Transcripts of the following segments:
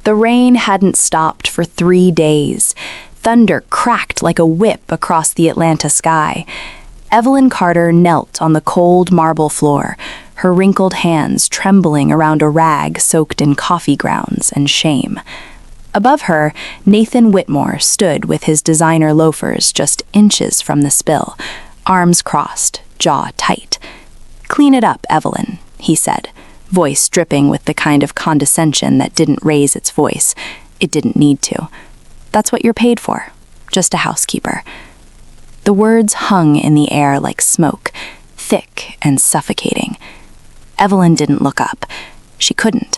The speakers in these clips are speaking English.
The rain hadn't stopped for 3 days. Thunder cracked like a whip across the Atlanta sky. Evelyn Carter knelt on the cold marble floor, her wrinkled hands trembling around a rag soaked in coffee grounds and shame. Above her, Nathan Whitmore stood with his designer loafers just inches from the spill, arms crossed, jaw tight. "Clean it up, Evelyn," he said, voice dripping with the kind of condescension that didn't raise its voice. It didn't need to. "That's what you're paid for, just a housekeeper." The words hung in the air like smoke, thick and suffocating. Evelyn didn't look up. She couldn't,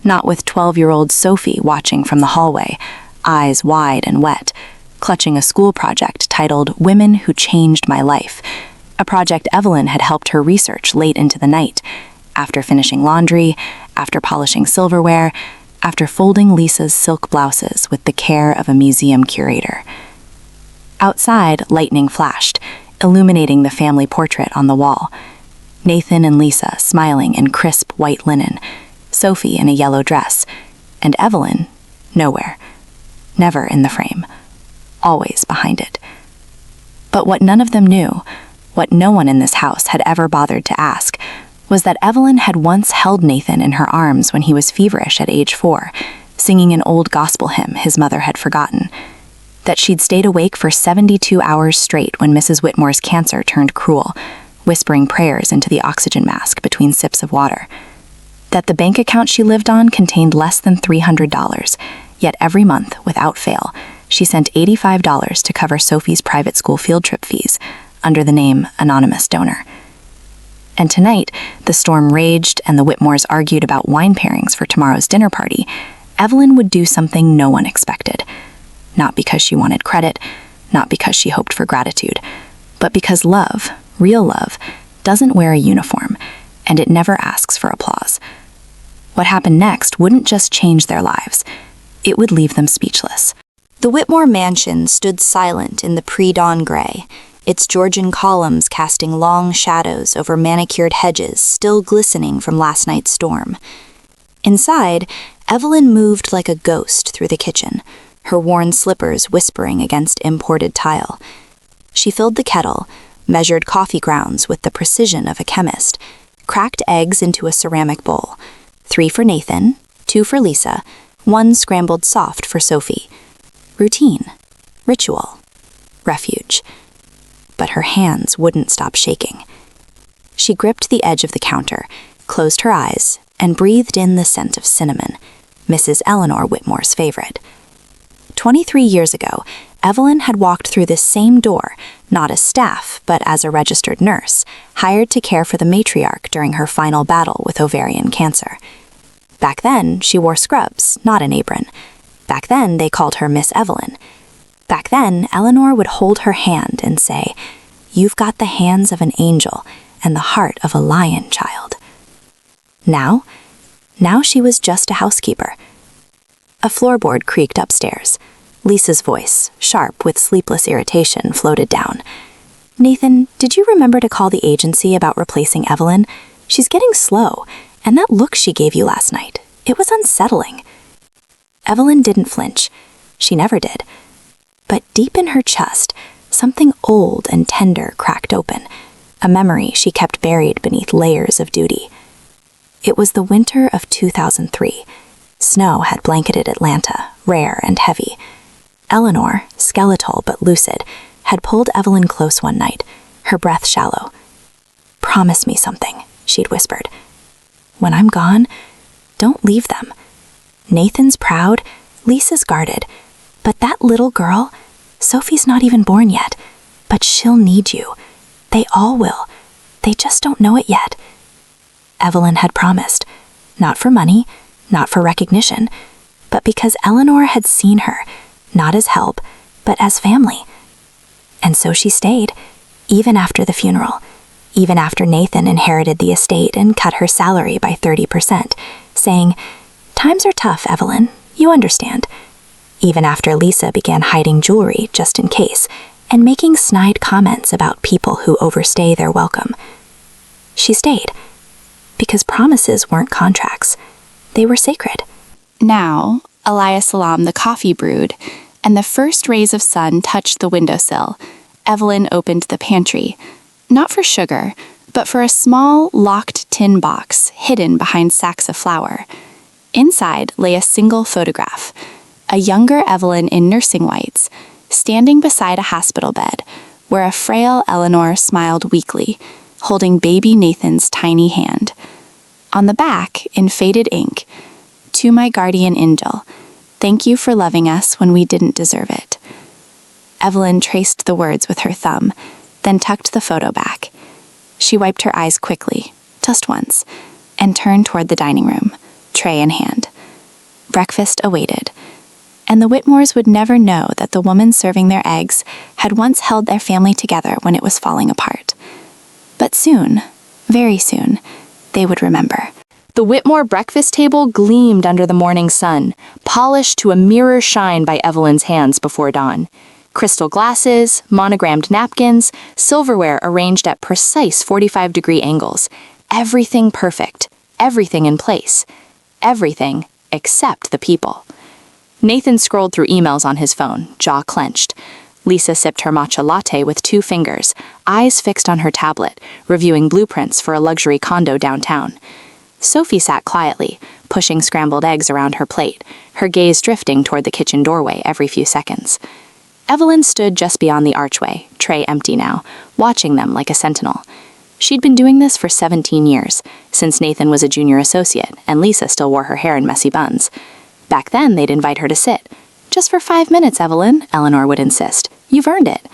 not with 12-year-old Sophie watching from the hallway, eyes wide and wet, clutching a school project titled Women Who Changed My Life, a project Evelyn had helped her research late into the night, after finishing laundry, after polishing silverware, after folding Lisa's silk blouses with the care of a museum curator. Outside, lightning flashed, illuminating the family portrait on the wall. Nathan and Lisa smiling in crisp white linen, Sophie in a yellow dress, and Evelyn nowhere, never in the frame, always behind it. But what none of them knew, what no one in this house had ever bothered to ask, was that Evelyn had once held Nathan in her arms when he was feverish at age 4, singing an old gospel hymn his mother had forgotten, that she'd stayed awake for 72 hours straight when Mrs. Whitmore's cancer turned cruel, whispering prayers into the oxygen mask between sips of water, that the bank account she lived on contained less than $300, yet every month, without fail, she sent $85 to cover Sophie's private school field trip fees, under the name Anonymous Donor. And tonight, the storm raged and the Whitmores argued about wine pairings for tomorrow's dinner party. Evelyn would do something no one expected. Not because she wanted credit, not because she hoped for gratitude, but because love, real love, doesn't wear a uniform, and it never asks for applause. What happened next wouldn't just change their lives, it would leave them speechless. The Whitmore mansion stood silent in the pre-dawn gray, its Georgian columns casting long shadows over manicured hedges still glistening from last night's storm. Inside, Evelyn moved like a ghost through the kitchen, her worn slippers whispering against imported tile. She filled the kettle, measured coffee grounds with the precision of a chemist, cracked eggs into a ceramic bowl, 3 for Nathan, 2 for Lisa, 1 scrambled soft for Sophie. Routine, ritual, refuge. But her hands wouldn't stop shaking. She gripped the edge of the counter, closed her eyes, and breathed in the scent of cinnamon, Mrs. Eleanor Whitmore's favorite. 23 years ago, Evelyn had walked through this same door, not as staff, but as a registered nurse, hired to care for the matriarch during her final battle with ovarian cancer. Back then, she wore scrubs, not an apron. Back then, they called her Miss Evelyn. Back then, Eleanor would hold her hand and say, "You've got the hands of an angel and the heart of a lion, child." Now she was just a housekeeper. A floorboard creaked upstairs. Lisa's voice, sharp with sleepless irritation, floated down. "Nathan, did you remember to call the agency about replacing Evelyn? She's getting slow, and that look she gave you last night, it was unsettling." Evelyn didn't flinch. She never did. But deep in her chest, something old and tender cracked open, a memory she kept buried beneath layers of duty. It was the winter of 2003. Snow had blanketed Atlanta, rare and heavy. Eleanor, skeletal but lucid, had pulled Evelyn close one night, her breath shallow. "Promise me something," she'd whispered. "When I'm gone, don't leave them. Nathan's proud, Lisa's guarded, but that little girl, Sophie's not even born yet, but she'll need you. They all will. They just don't know it yet." Evelyn had promised, not for money, not for recognition, but because Eleanor had seen her, not as help, but as family. And so she stayed, even after the funeral, even after Nathan inherited the estate and cut her salary by 30%, saying, "Times are tough, Evelyn, you understand." Even after Lisa began hiding jewelry just in case, and making snide comments about people who overstay their welcome. She stayed, because promises weren't contracts. They were sacred. Now, Elias Salam the coffee brewed, and the first rays of sun touched the windowsill. Evelyn opened the pantry, not for sugar, but for a small, locked tin box hidden behind sacks of flour. Inside lay a single photograph, a younger Evelyn in nursing whites, standing beside a hospital bed, where a frail Eleanor smiled weakly, holding baby Nathan's tiny hand. On the back, in faded ink, "To my guardian angel, thank you for loving us when we didn't deserve it." Evelyn traced the words with her thumb, then tucked the photo back. She wiped her eyes quickly, just once, and turned toward the dining room, tray in hand. Breakfast awaited, and the Whitmores would never know that the woman serving their eggs had once held their family together when it was falling apart. But soon, very soon, they would remember. The Whitmore breakfast table gleamed under the morning sun, polished to a mirror shine by Evelyn's hands before dawn. Crystal glasses, monogrammed napkins, silverware arranged at precise 45-degree angles. Everything perfect, everything in place. Everything except the people. Nathan scrolled through emails on his phone, jaw clenched. Lisa sipped her matcha latte with 2 fingers, eyes fixed on her tablet, reviewing blueprints for a luxury condo downtown. Sophie sat quietly, pushing scrambled eggs around her plate, her gaze drifting toward the kitchen doorway every few seconds. Evelyn stood just beyond the archway, tray empty now, watching them like a sentinel. She'd been doing this for 17 years, since Nathan was a junior associate and Lisa still wore her hair in messy buns. Back then, they'd invite her to sit. "Just for 5 minutes, Evelyn," Eleanor would insist. "You've earned it."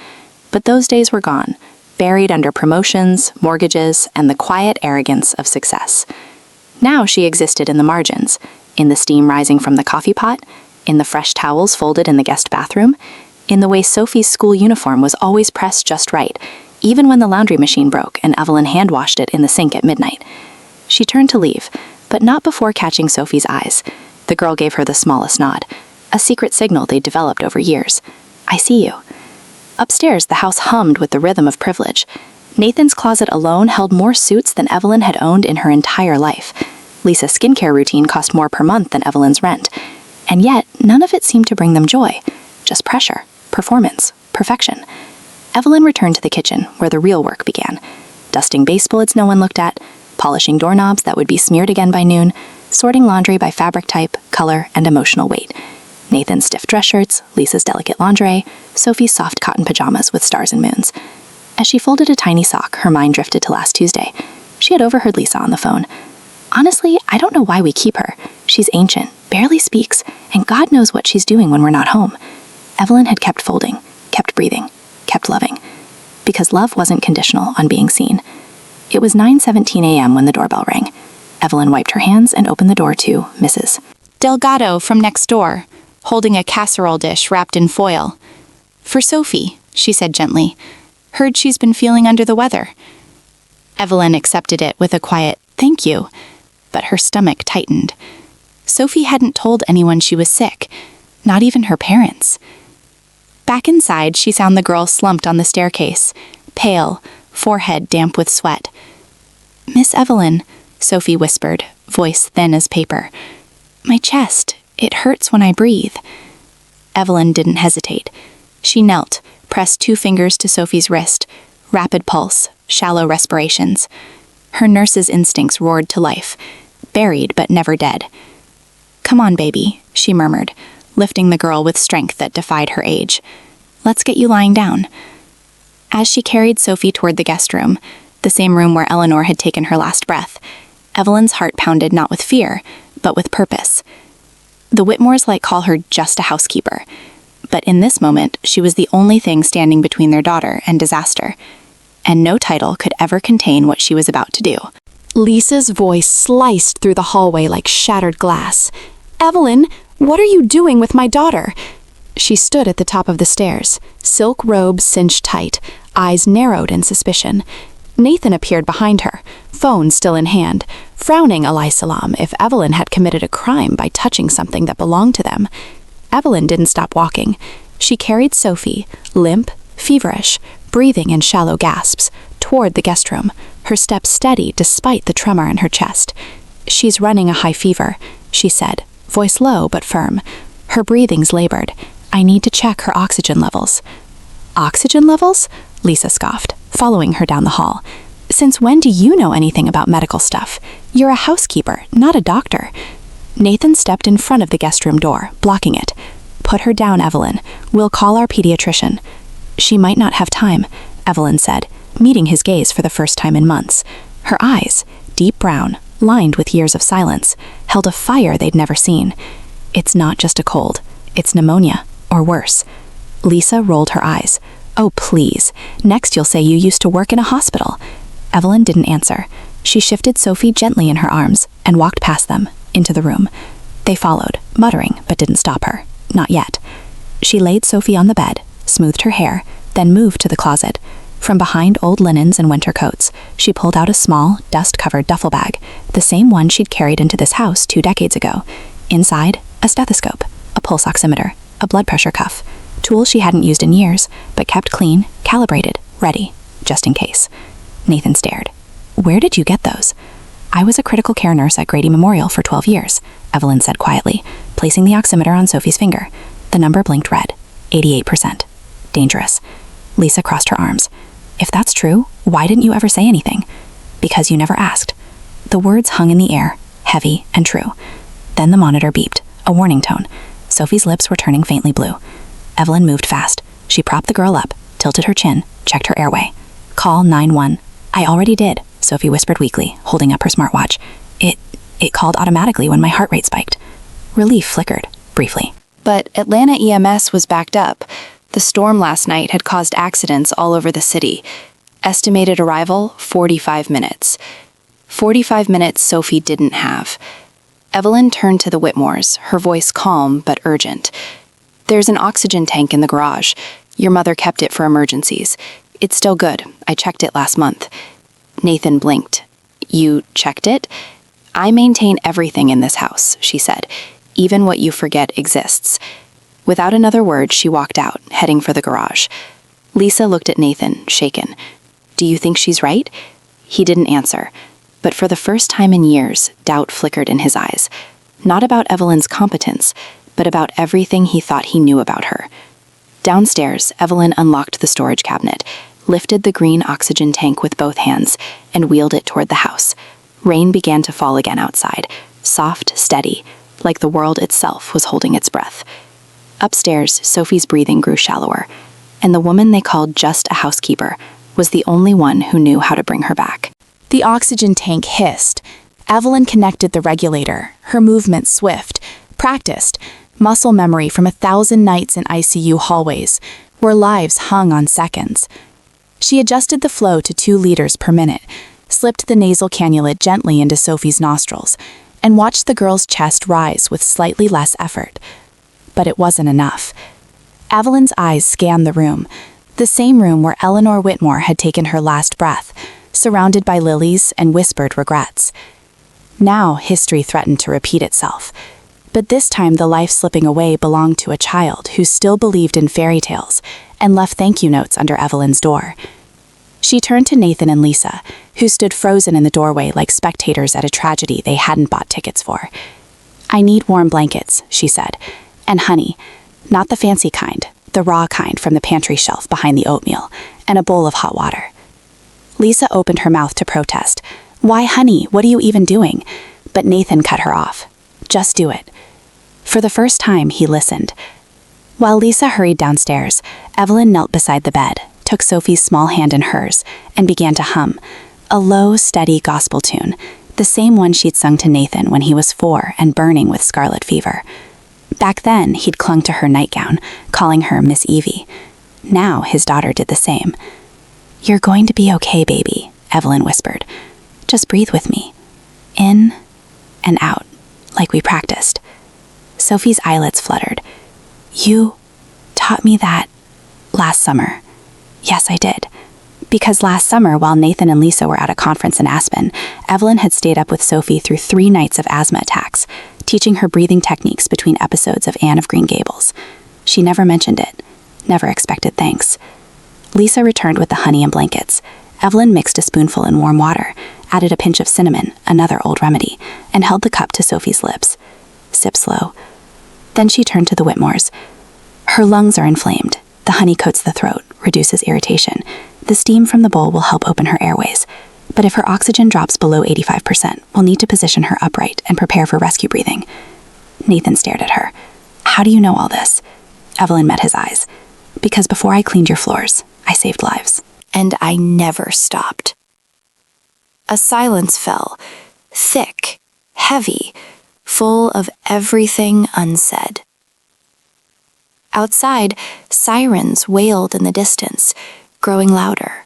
But those days were gone, buried under promotions, mortgages, and the quiet arrogance of success. Now she existed in the margins, in the steam rising from the coffee pot, in the fresh towels folded in the guest bathroom, in the way Sophie's school uniform was always pressed just right, even when the laundry machine broke and Evelyn hand-washed it in the sink at midnight. She turned to leave, but not before catching Sophie's eyes. The girl gave her the smallest nod, a secret signal they'd developed over years. "I see you." Upstairs, the house hummed with the rhythm of privilege. Nathan's closet alone held more suits than Evelyn had owned in her entire life. Lisa's skincare routine cost more per month than Evelyn's rent. And yet, none of it seemed to bring them joy. Just pressure, performance, perfection. Evelyn returned to the kitchen, where the real work began. Dusting baseboards no one looked at, polishing doorknobs that would be smeared again by noon, sorting laundry by fabric type, color, and emotional weight. Nathan's stiff dress shirts, Lisa's delicate lingerie, Sophie's soft cotton pajamas with stars and moons. As she folded a tiny sock, her mind drifted to last Tuesday. She had overheard Lisa on the phone. "Honestly, I don't know why we keep her. She's ancient, barely speaks, and God knows what she's doing when we're not home." Evelyn had kept folding, kept breathing, kept loving. Because love wasn't conditional on being seen. It was 9:17 a.m. when the doorbell rang. Evelyn wiped her hands and opened the door to Mrs. Delgado from next door, holding a casserole dish wrapped in foil. "For Sophie," she said gently. "Heard she's been feeling under the weather." Evelyn accepted it with a quiet "thank you," but her stomach tightened. Sophie hadn't told anyone she was sick, not even her parents. Back inside, she found the girl slumped on the staircase, pale, forehead damp with sweat. "Miss Evelyn," Sophie whispered, voice thin as paper. "My chest, it hurts when I breathe." Evelyn didn't hesitate. She knelt, pressed 2 fingers to Sophie's wrist, rapid pulse, shallow respirations. Her nurse's instincts roared to life, buried but never dead. "Come on, baby," she murmured, lifting the girl with strength that defied her age. "Let's get you lying down." As she carried Sophie toward the guest room, the same room where Eleanor had taken her last breath, Evelyn's heart pounded not with fear, but with purpose. The Whitmores might call her just a housekeeper, but in this moment she was the only thing standing between their daughter and disaster, and no title could ever contain what she was about to do. Lisa's voice sliced through the hallway like shattered glass. "Evelyn, what are you doing with my daughter?" She stood at the top of the stairs, silk robe cinched tight, eyes narrowed in suspicion. Nathan appeared behind her, phone still in hand, frowning alayhi salam if Evelyn had committed a crime by touching something that belonged to them. Evelyn didn't stop walking. She carried Sophie, limp, feverish, breathing in shallow gasps, toward the guest room, her steps steady despite the tremor in her chest. "She's running a high fever," she said, voice low but firm, Her breathing's labored. I need to check her oxygen levels. Oxygen levels? Lisa scoffed, following her down the hall. Since when do you know anything about medical stuff? You're a housekeeper, not a doctor. Nathan stepped in front of the guest room door, blocking it. Put her down, Evelyn. We'll call our pediatrician. She might not have time, Evelyn said, meeting his gaze for the first time in months. Her eyes, deep brown, lined with years of silence, held a fire they'd never seen. It's not just a cold. It's pneumonia, or worse. Lisa rolled her eyes. Oh, please. Next you'll say you used to work in a hospital. Evelyn didn't answer. She shifted Sophie gently in her arms and walked past them, into the room. They followed, muttering, but didn't stop her. Not yet. She laid Sophie on the bed, smoothed her hair, then moved to the closet. From behind old linens and winter coats, she pulled out a small, dust-covered duffel bag, the same one she'd carried into this house 2 decades ago. Inside, a stethoscope, a pulse oximeter, a blood pressure cuff, tools she hadn't used in years, but kept clean, calibrated, ready, just in case. Nathan stared. Where did you get those? I was a critical care nurse at Grady Memorial for 12 years, Evelyn said quietly, placing the oximeter on Sophie's finger. The number blinked red. 88%. Dangerous. Lisa crossed her arms. If that's true, why didn't you ever say anything? Because you never asked. The words hung in the air, heavy and true. Then the monitor beeped, a warning tone. Sophie's lips were turning faintly blue. Evelyn moved fast. She propped the girl up, tilted her chin, checked her airway. Call 911. I already did, Sophie whispered weakly, holding up her smartwatch. It called automatically when my heart rate spiked. Relief flickered, briefly. But Atlanta EMS was backed up. The storm last night had caused accidents all over the city. Estimated arrival, 45 minutes. 45 minutes Sophie didn't have. Evelyn turned to the Whitmores, her voice calm but urgent. There's an oxygen tank in the garage. Your mother kept it for emergencies. It's still good. I checked it last month. Nathan blinked. You checked it? I maintain everything in this house, she said. Even what you forget exists. Without another word, she walked out, heading for the garage. Lisa looked at Nathan, shaken. Do you think she's right? He didn't answer. But for the first time in years, doubt flickered in his eyes. Not about Evelyn's competence, but about everything he thought he knew about her. Downstairs, Evelyn unlocked the storage cabinet, lifted the green oxygen tank with both hands, and wheeled it toward the house. Rain began to fall again outside, soft, steady, like the world itself was holding its breath. Upstairs, Sophie's breathing grew shallower, and the woman they called just a housekeeper was the only one who knew how to bring her back. The oxygen tank hissed. Evelyn connected the regulator, her movements swift, practiced, muscle memory from 1,000 nights in ICU hallways, where lives hung on seconds. She adjusted the flow to 2 liters per minute, slipped the nasal cannula gently into Sophie's nostrils, and watched the girl's chest rise with slightly less effort. But it wasn't enough. Evelyn's eyes scanned the room, the same room where Eleanor Whitmore had taken her last breath, surrounded by lilies and whispered regrets. Now history threatened to repeat itself. But this time the life slipping away belonged to a child who still believed in fairy tales and left thank you notes under Evelyn's door. She turned to Nathan and Lisa, who stood frozen in the doorway like spectators at a tragedy they hadn't bought tickets for. I need warm blankets, she said, and honey, not the fancy kind, the raw kind from the pantry shelf behind the oatmeal, and a bowl of hot water. Lisa opened her mouth to protest. Why, honey, what are you even doing? But Nathan cut her off. Just do it. For the first time, he listened. While Lisa hurried downstairs, Evelyn knelt beside the bed, took Sophie's small hand in hers, and began to hum, a low, steady gospel tune, the same one she'd sung to Nathan when he was 4 and burning with scarlet fever. Back then, he'd clung to her nightgown, calling her Miss Evie. Now his daughter did the same. You're going to be okay, baby, Evelyn whispered. Just breathe with me. In and out, like we practiced. Sophie's eyelids fluttered. You taught me that last summer. Yes, I did. Because last summer, while Nathan and Lisa were at a conference in Aspen, Evelyn had stayed up with Sophie through 3 nights of asthma attacks, teaching her breathing techniques between episodes of Anne of Green Gables. She never mentioned it, never expected thanks. Lisa returned with the honey and blankets. Evelyn mixed a spoonful in warm water, added a pinch of cinnamon, another old remedy, and held the cup to Sophie's lips. Sip slow. Then she turned to the Whitmores. Her lungs are inflamed. The honey coats the throat, reduces irritation. The steam from the bowl will help open her airways. But if her oxygen drops below 85%, we'll need to position her upright and prepare for rescue breathing. Nathan stared at her. How do you know all this? Evelyn met his eyes. Because before I cleaned your floors, I saved lives. And I never stopped. A silence fell, thick, heavy, full of everything unsaid. Outside, sirens wailed in the distance, growing louder.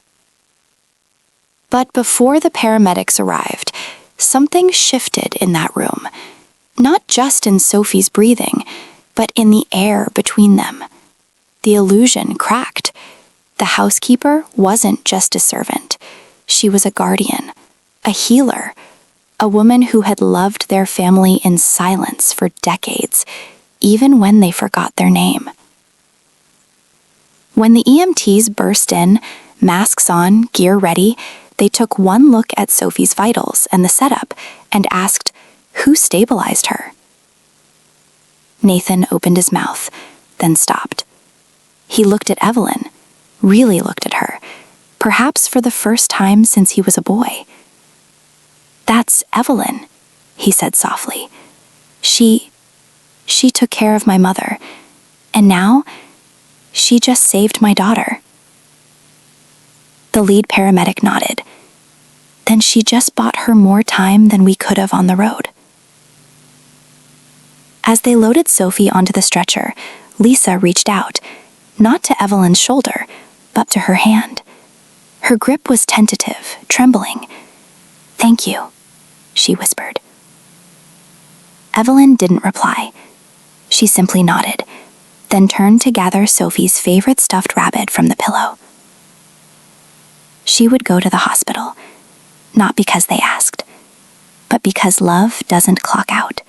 But before the paramedics arrived, something shifted in that room. Not just in Sophie's breathing, but in the air between them. The illusion cracked. The housekeeper wasn't just a servant. She was a guardian, a healer, a woman who had loved their family in silence for decades, even when they forgot their name. When the EMTs burst in, masks on, gear ready, they took one look at Sophie's vitals and the setup and asked, who stabilized her? Nathan opened his mouth, then stopped. He looked at Evelyn, really looked at her, perhaps for the first time since he was a boy. That's Evelyn, he said softly. She took care of my mother, and now she just saved my daughter. The lead paramedic nodded. Then she just bought her more time than we could have on the road. As they loaded Sophie onto the stretcher, Lisa reached out, not to Evelyn's shoulder, but to her hand. Her grip was tentative, trembling. Thank you, she whispered. Evelyn didn't reply. She simply nodded, then turned to gather Sophie's favorite stuffed rabbit from the pillow. She would go to the hospital, not because they asked, but because love doesn't clock out,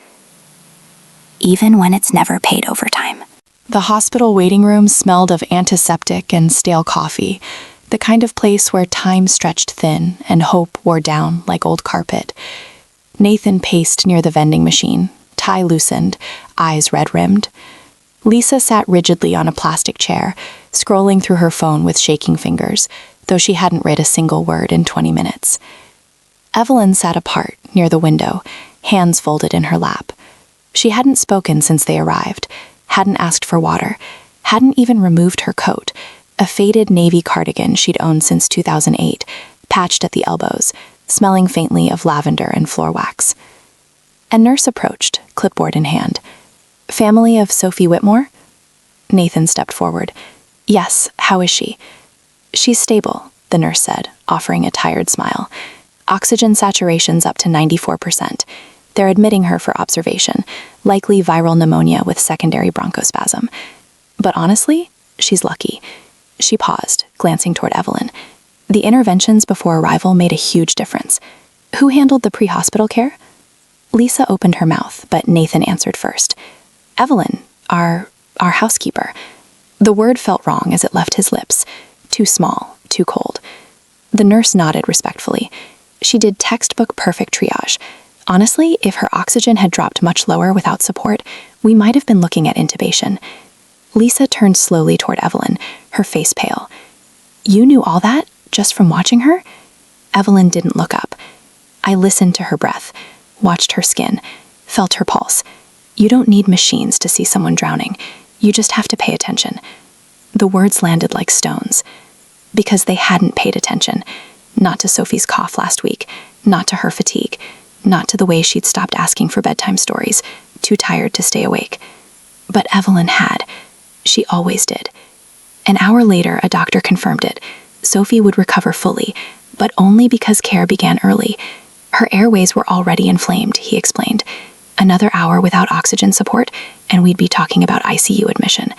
even when it's never paid overtime. The hospital waiting room smelled of antiseptic and stale coffee, the kind of place where time stretched thin and hope wore down like old carpet. Nathan paced near the vending machine, tie loosened, eyes red-rimmed. Lisa sat rigidly on a plastic chair, scrolling through her phone with shaking fingers, though she hadn't read a single word in 20 minutes. Evelyn sat apart, near the window, hands folded in her lap. She hadn't spoken since they arrived, hadn't asked for water, hadn't even removed her coat, a faded navy cardigan she'd owned since 2008, patched at the elbows, smelling faintly of lavender and floor wax. A nurse approached, clipboard in hand. Family of Sophie Whitmore? Nathan stepped forward. Yes, how is she? She's stable, the nurse said, offering a tired smile. Oxygen saturation's up to 94%. They're admitting her for observation, likely viral pneumonia with secondary bronchospasm. But honestly, she's lucky. She paused, glancing toward Evelyn. The interventions before arrival made a huge difference. Who handled the pre-hospital care? Lisa opened her mouth, but Nathan answered first. Evelyn, our housekeeper. The word felt wrong as it left his lips. Too small, too cold. The nurse nodded respectfully. She did textbook perfect triage. Honestly, if her oxygen had dropped much lower without support, we might have been looking at intubation. Lisa turned slowly toward Evelyn, her face pale. You knew all that, just from watching her? Evelyn didn't look up. I listened to her breath, watched her skin, felt her pulse. You don't need machines to see someone drowning. You just have to pay attention. The words landed like stones. Because they hadn't paid attention. Not to Sophie's cough last week, not to her fatigue, not to the way she'd stopped asking for bedtime stories, too tired to stay awake. But Evelyn had. She always did. An hour later, a doctor confirmed it. Sophie would recover fully, but only because care began early. Her airways were already inflamed, he explained. Another hour without oxygen support, and we'd be talking about ICU admission.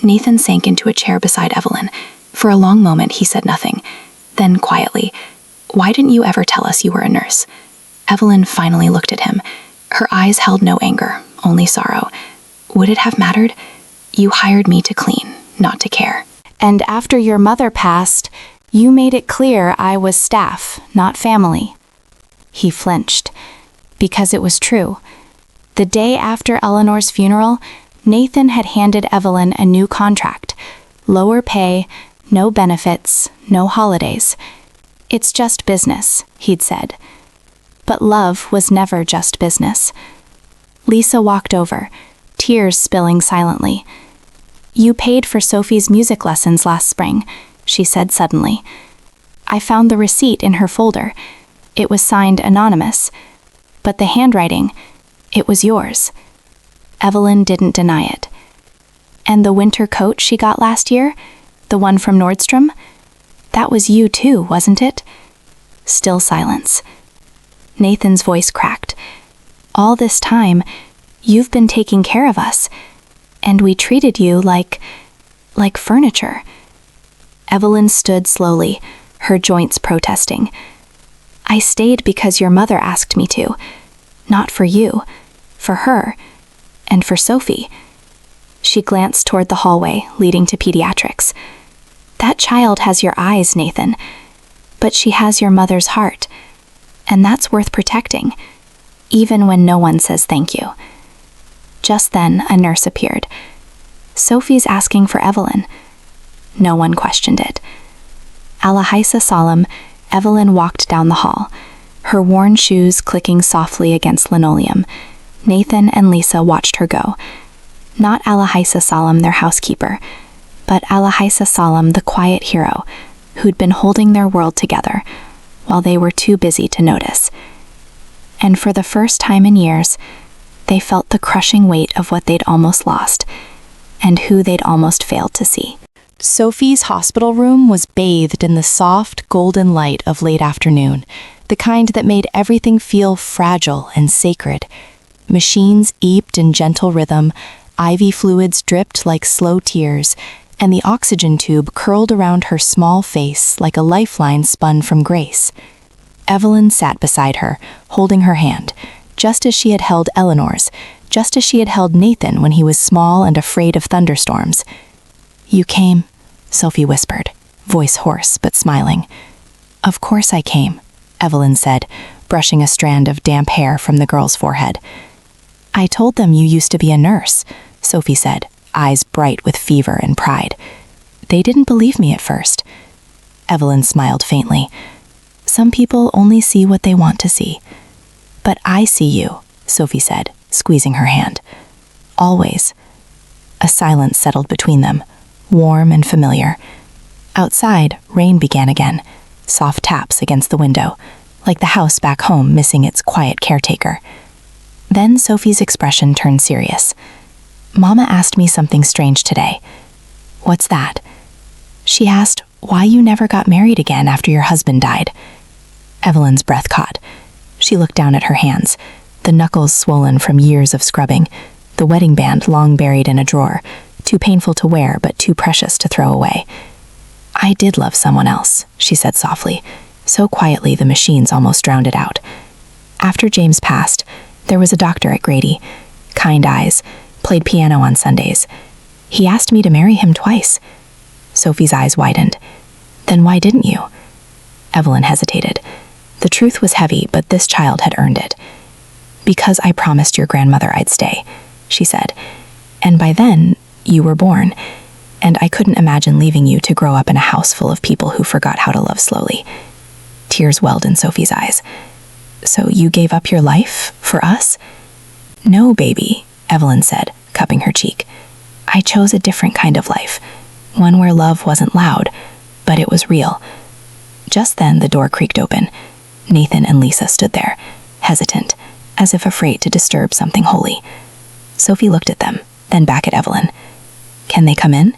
Nathan sank into a chair beside Evelyn. For a long moment, he said nothing. Then, quietly, why didn't you ever tell us you were a nurse? Evelyn finally looked at him. Her eyes held no anger, only sorrow. Would it have mattered? You hired me to clean, not to care. And after your mother passed, you made it clear I was staff, not family. He flinched, because it was true. The day after Eleanor's funeral, Nathan had handed Evelyn a new contract. Lower pay, no benefits, no holidays. "It's just business," he'd said. But love was never just business. Lisa walked over, tears spilling silently. "You paid for Sophie's music lessons last spring," she said suddenly. "I found the receipt in her folder. It was signed anonymous. But the handwriting, it was yours." Evelyn didn't deny it. "And the winter coat she got last year? The one from Nordstrom? That was you too, wasn't it?" Still silence. Nathan's voice cracked. "All this time, you've been taking care of us, and we treated you like furniture." Evelyn stood slowly, her joints protesting. "I stayed because your mother asked me to. Not for you, for her, and for Sophie." She glanced toward the hallway leading to pediatrics. "That child has your eyes, Nathan, but she has your mother's heart, and that's worth protecting, even when no one says thank you." Just then, a nurse appeared. "Sophie's asking for Evelyn." No one questioned it. Alahaisa solemn, Evelyn walked down the hall, her worn shoes clicking softly against linoleum. Nathan and Lisa watched her go. Not Alahaisa solemn, their housekeeper, but Alahaisa solemn, the quiet hero, who'd been holding their world together while they were too busy to notice. And for the first time in years, they felt the crushing weight of what they'd almost lost and who they'd almost failed to see. Sophie's hospital room was bathed in the soft, golden light of late afternoon, the kind that made everything feel fragile and sacred. Machines eeped in gentle rhythm, IV fluids dripped like slow tears, and the oxygen tube curled around her small face like a lifeline spun from grace. Evelyn sat beside her, holding her hand, just as she had held Eleanor's, just as she had held Nathan when he was small and afraid of thunderstorms. "You came," Sophie whispered, voice hoarse but smiling. "Of course I came," Evelyn said, brushing a strand of damp hair from the girl's forehead. "I told them you used to be a nurse," Sophie said, eyes bright with fever and pride. "They didn't believe me at first." Evelyn smiled faintly. "Some people only see what they want to see." "But I see you," Sophie said, squeezing her hand. "Always." A silence settled between them, warm and familiar. Outside, rain began again, soft taps against the window, like the house back home missing its quiet caretaker. Then Sophie's expression turned serious. "Mama asked me something strange today." "What's that?" "She asked why you never got married again after your husband died." Evelyn's breath caught. She looked down at her hands, the knuckles swollen from years of scrubbing, the wedding band long buried in a drawer, too painful to wear but too precious to throw away. "I did love someone else," she said softly, so quietly the machines almost drowned it out. "After James passed, there was a doctor at Grady. Kind eyes, played piano on Sundays. He asked me to marry him twice." Sophie's eyes widened. "Then why didn't you?" Evelyn hesitated. The truth was heavy, but this child had earned it. "Because I promised your grandmother I'd stay," she said. "And by then, you were born, and I couldn't imagine leaving you to grow up in a house full of people who forgot how to love slowly." Tears welled in Sophie's eyes. "So you gave up your life for us?" "No, baby," Evelyn said, cupping her cheek. "I chose a different kind of life, one where love wasn't loud, but it was real." Just then the door creaked open. Nathan and Lisa stood there, hesitant, as if afraid to disturb something holy. Sophie looked at them, then back at Evelyn. "Can they come in?"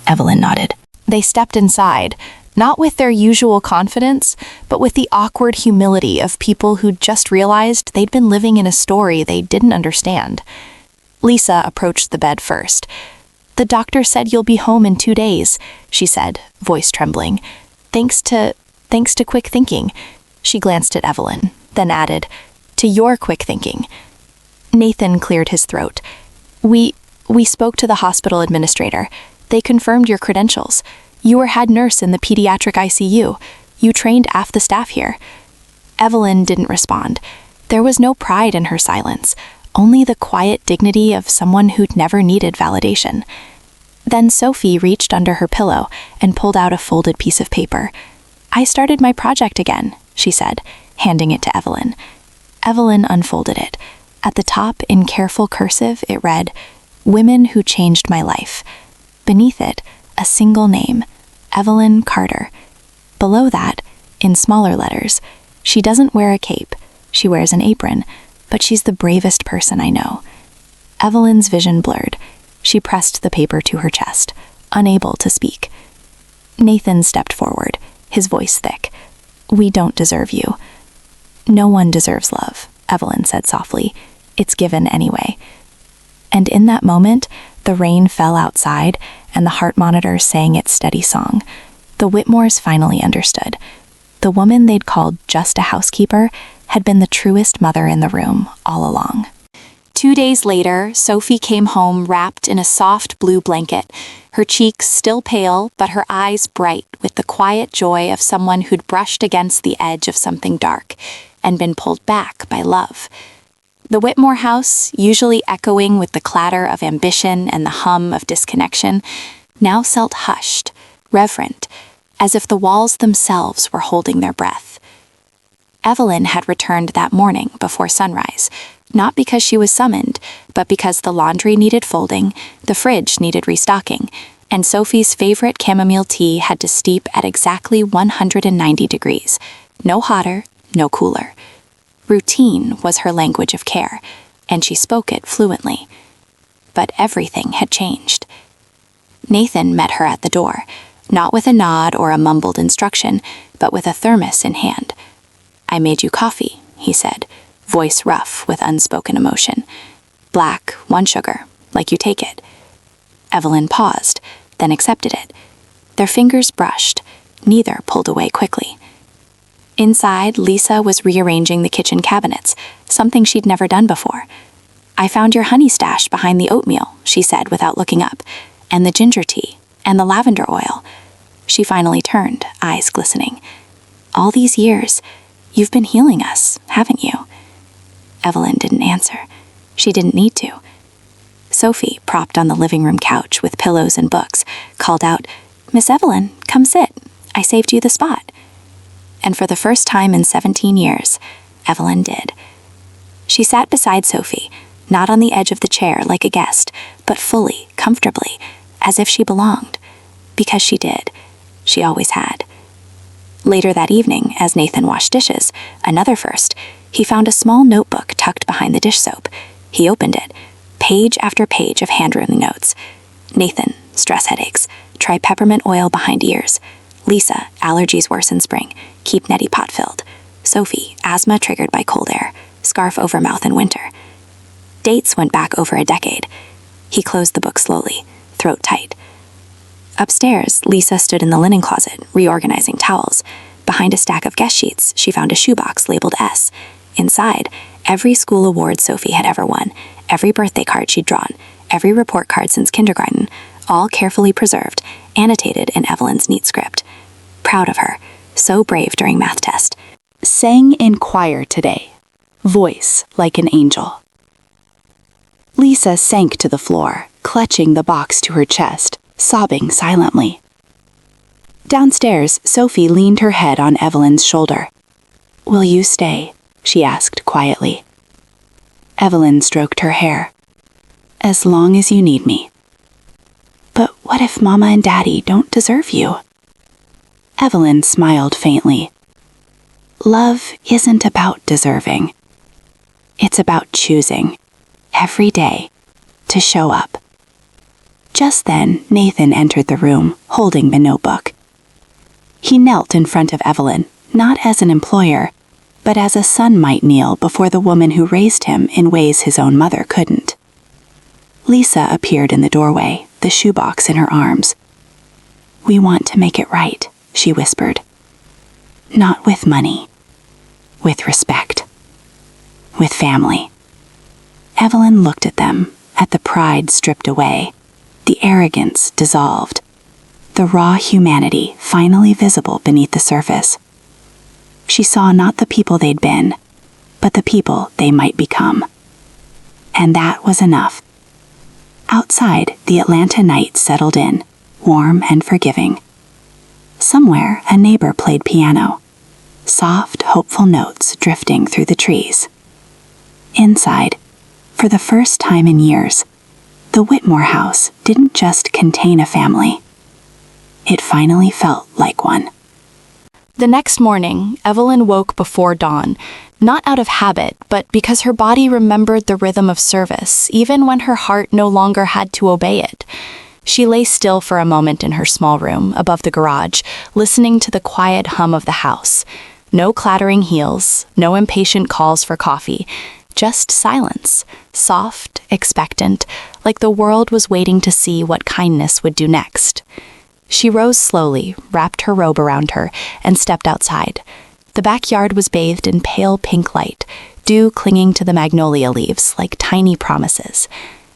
Evelyn nodded. They stepped inside, not with their usual confidence, but with the awkward humility of people who'd just realized they'd been living in a story they didn't understand. Lisa approached the bed first. "The doctor said you'll be home in 2 days," she said, voice trembling. Thanks to quick thinking." She glanced at Evelyn, then added, "To your quick thinking." Nathan cleared his throat. We spoke to the hospital administrator. They confirmed your credentials. You were head nurse in the pediatric ICU. You trained half the staff here." Evelyn didn't respond. There was no pride in her silence, only the quiet dignity of someone who'd never needed validation. Then Sophie reached under her pillow and pulled out a folded piece of paper. "I started my project again," she said, handing it to Evelyn. Evelyn unfolded it. At the top, in careful cursive, it read, "Women Who Changed My Life." Beneath it, a single name, Evelyn Carter. Below that, in smaller letters, "She doesn't wear a cape. She wears an apron, but she's the bravest person I know." Evelyn's vision blurred. She pressed the paper to her chest, unable to speak. Nathan stepped forward, his voice thick. "We don't deserve you." "No one deserves love," Evelyn said softly. "It's given anyway." And in that moment, the rain fell outside, and the heart monitor sang its steady song. The Whitmores finally understood. The woman they'd called just a housekeeper had been the truest mother in the room all along. 2 days later, Sophie came home wrapped in a soft blue blanket, her cheeks still pale, but her eyes bright with the quiet joy of someone who'd brushed against the edge of something dark and been pulled back by love. The Whitmore house, usually echoing with the clatter of ambition and the hum of disconnection, now felt hushed, reverent, as if the walls themselves were holding their breath. Evelyn had returned that morning before sunrise, not because she was summoned, but because the laundry needed folding, the fridge needed restocking, and Sophie's favorite chamomile tea had to steep at exactly 190 degrees, no hotter, no cooler. Routine was her language of care, and she spoke it fluently. But everything had changed. Nathan met her at the door, not with a nod or a mumbled instruction, but with a thermos in hand. "I made you coffee," he said, voice rough with unspoken emotion. "Black, 1 sugar, like you take it." Evelyn paused, then accepted it. Their fingers brushed, neither pulled away quickly. Inside, Lisa was rearranging the kitchen cabinets, something she'd never done before. "I found your honey stash behind the oatmeal," she said without looking up, "and the ginger tea, and the lavender oil." She finally turned, eyes glistening. "All these years, you've been healing us, haven't you?" Evelyn didn't answer. She didn't need to. Sophie, propped on the living room couch with pillows and books, called out, "Miss Evelyn, come sit. I saved you the spot." And for the first time in 17 years, Evelyn did. She sat beside Sophie, not on the edge of the chair like a guest, but fully, comfortably, as if she belonged. Because she did. She always had. Later that evening, as Nathan washed dishes, another first, he found a small notebook tucked behind the dish soap. He opened it, page after page of handwritten notes. Nathan, stress headaches. Try peppermint oil behind ears. Lisa, allergies worse in spring. Keep neti pot filled. Sophie, asthma triggered by cold air. Scarf over mouth in winter. Dates went back over a decade. He closed the book slowly, throat tight. Upstairs, Lisa stood in the linen closet, reorganizing towels. Behind a stack of guest sheets, she found a shoebox labeled S. Inside, every school award Sophie had ever won, every birthday card she'd drawn, every report card since kindergarten, all carefully preserved, annotated in Evelyn's neat script. Proud of her, so brave during math test. Sang in choir today. Voice like an angel. Lisa sank to the floor, clutching the box to her chest, sobbing silently. Downstairs, Sophie leaned her head on Evelyn's shoulder. "Will you stay?" she asked quietly. Evelyn stroked her hair. "As long as you need me." "But what if Mama and Daddy don't deserve you?" Evelyn smiled faintly. "Love isn't about deserving. It's about choosing, every day, to show up." Just then, Nathan entered the room, holding the notebook. He knelt in front of Evelyn, not as an employer, but as a son might kneel before the woman who raised him in ways his own mother couldn't. Lisa appeared in the doorway, the shoebox in her arms. "We want to make it right," she whispered. "Not with money. With respect. With family." Evelyn looked at them, at the pride stripped away, the arrogance dissolved, the raw humanity finally visible beneath the surface. She saw not the people they'd been, but the people they might become. And that was enough. Outside, the Atlanta night settled in, warm and forgiving. Somewhere, a neighbor played piano, soft, hopeful notes drifting through the trees. Inside, for the first time in years, the Whitmore house didn't just contain a family. It finally felt like one. The next morning, Evelyn woke before dawn, not out of habit, but because her body remembered the rhythm of service, even when her heart no longer had to obey it. She lay still for a moment in her small room above the garage, listening to the quiet hum of the house. No clattering heels, no impatient calls for coffee, just silence, soft, expectant, like the world was waiting to see what kindness would do next. She rose slowly, wrapped her robe around her, and stepped outside. The backyard was bathed in pale pink light, dew clinging to the magnolia leaves like tiny promises.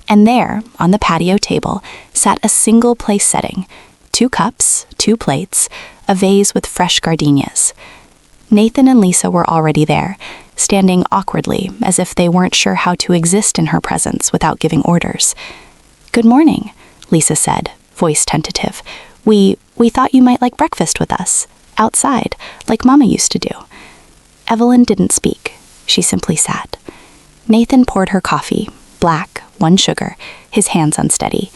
And there, on the patio table, sat a single place setting: 2 cups, 2 plates, a vase with fresh gardenias. Nathan and Lisa were already there, standing awkwardly as if they weren't sure how to exist in her presence without giving orders. "Good morning," Lisa said, voice tentative. We thought you might like breakfast with us, outside, like Mama used to do." Evelyn didn't speak. She simply sat. Nathan poured her coffee, black, 1 sugar, his hands unsteady.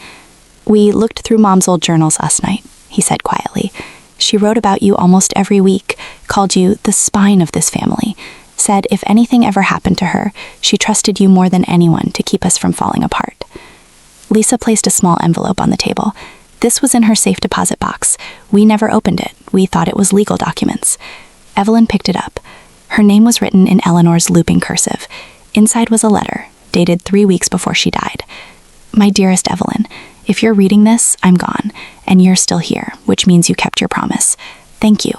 "We looked through Mom's old journals last night," he said quietly. "She wrote about you almost every week, called you the spine of this family, said if anything ever happened to her, she trusted you more than anyone to keep us from falling apart." Lisa placed a small envelope on the table. "This was in her safe deposit box. We never opened it. We thought it was legal documents." Evelyn picked it up. Her name was written in Eleanor's looping cursive. Inside was a letter, dated 3 weeks before she died. "My dearest Evelyn, if you're reading this, I'm gone, and you're still here, which means you kept your promise. Thank you,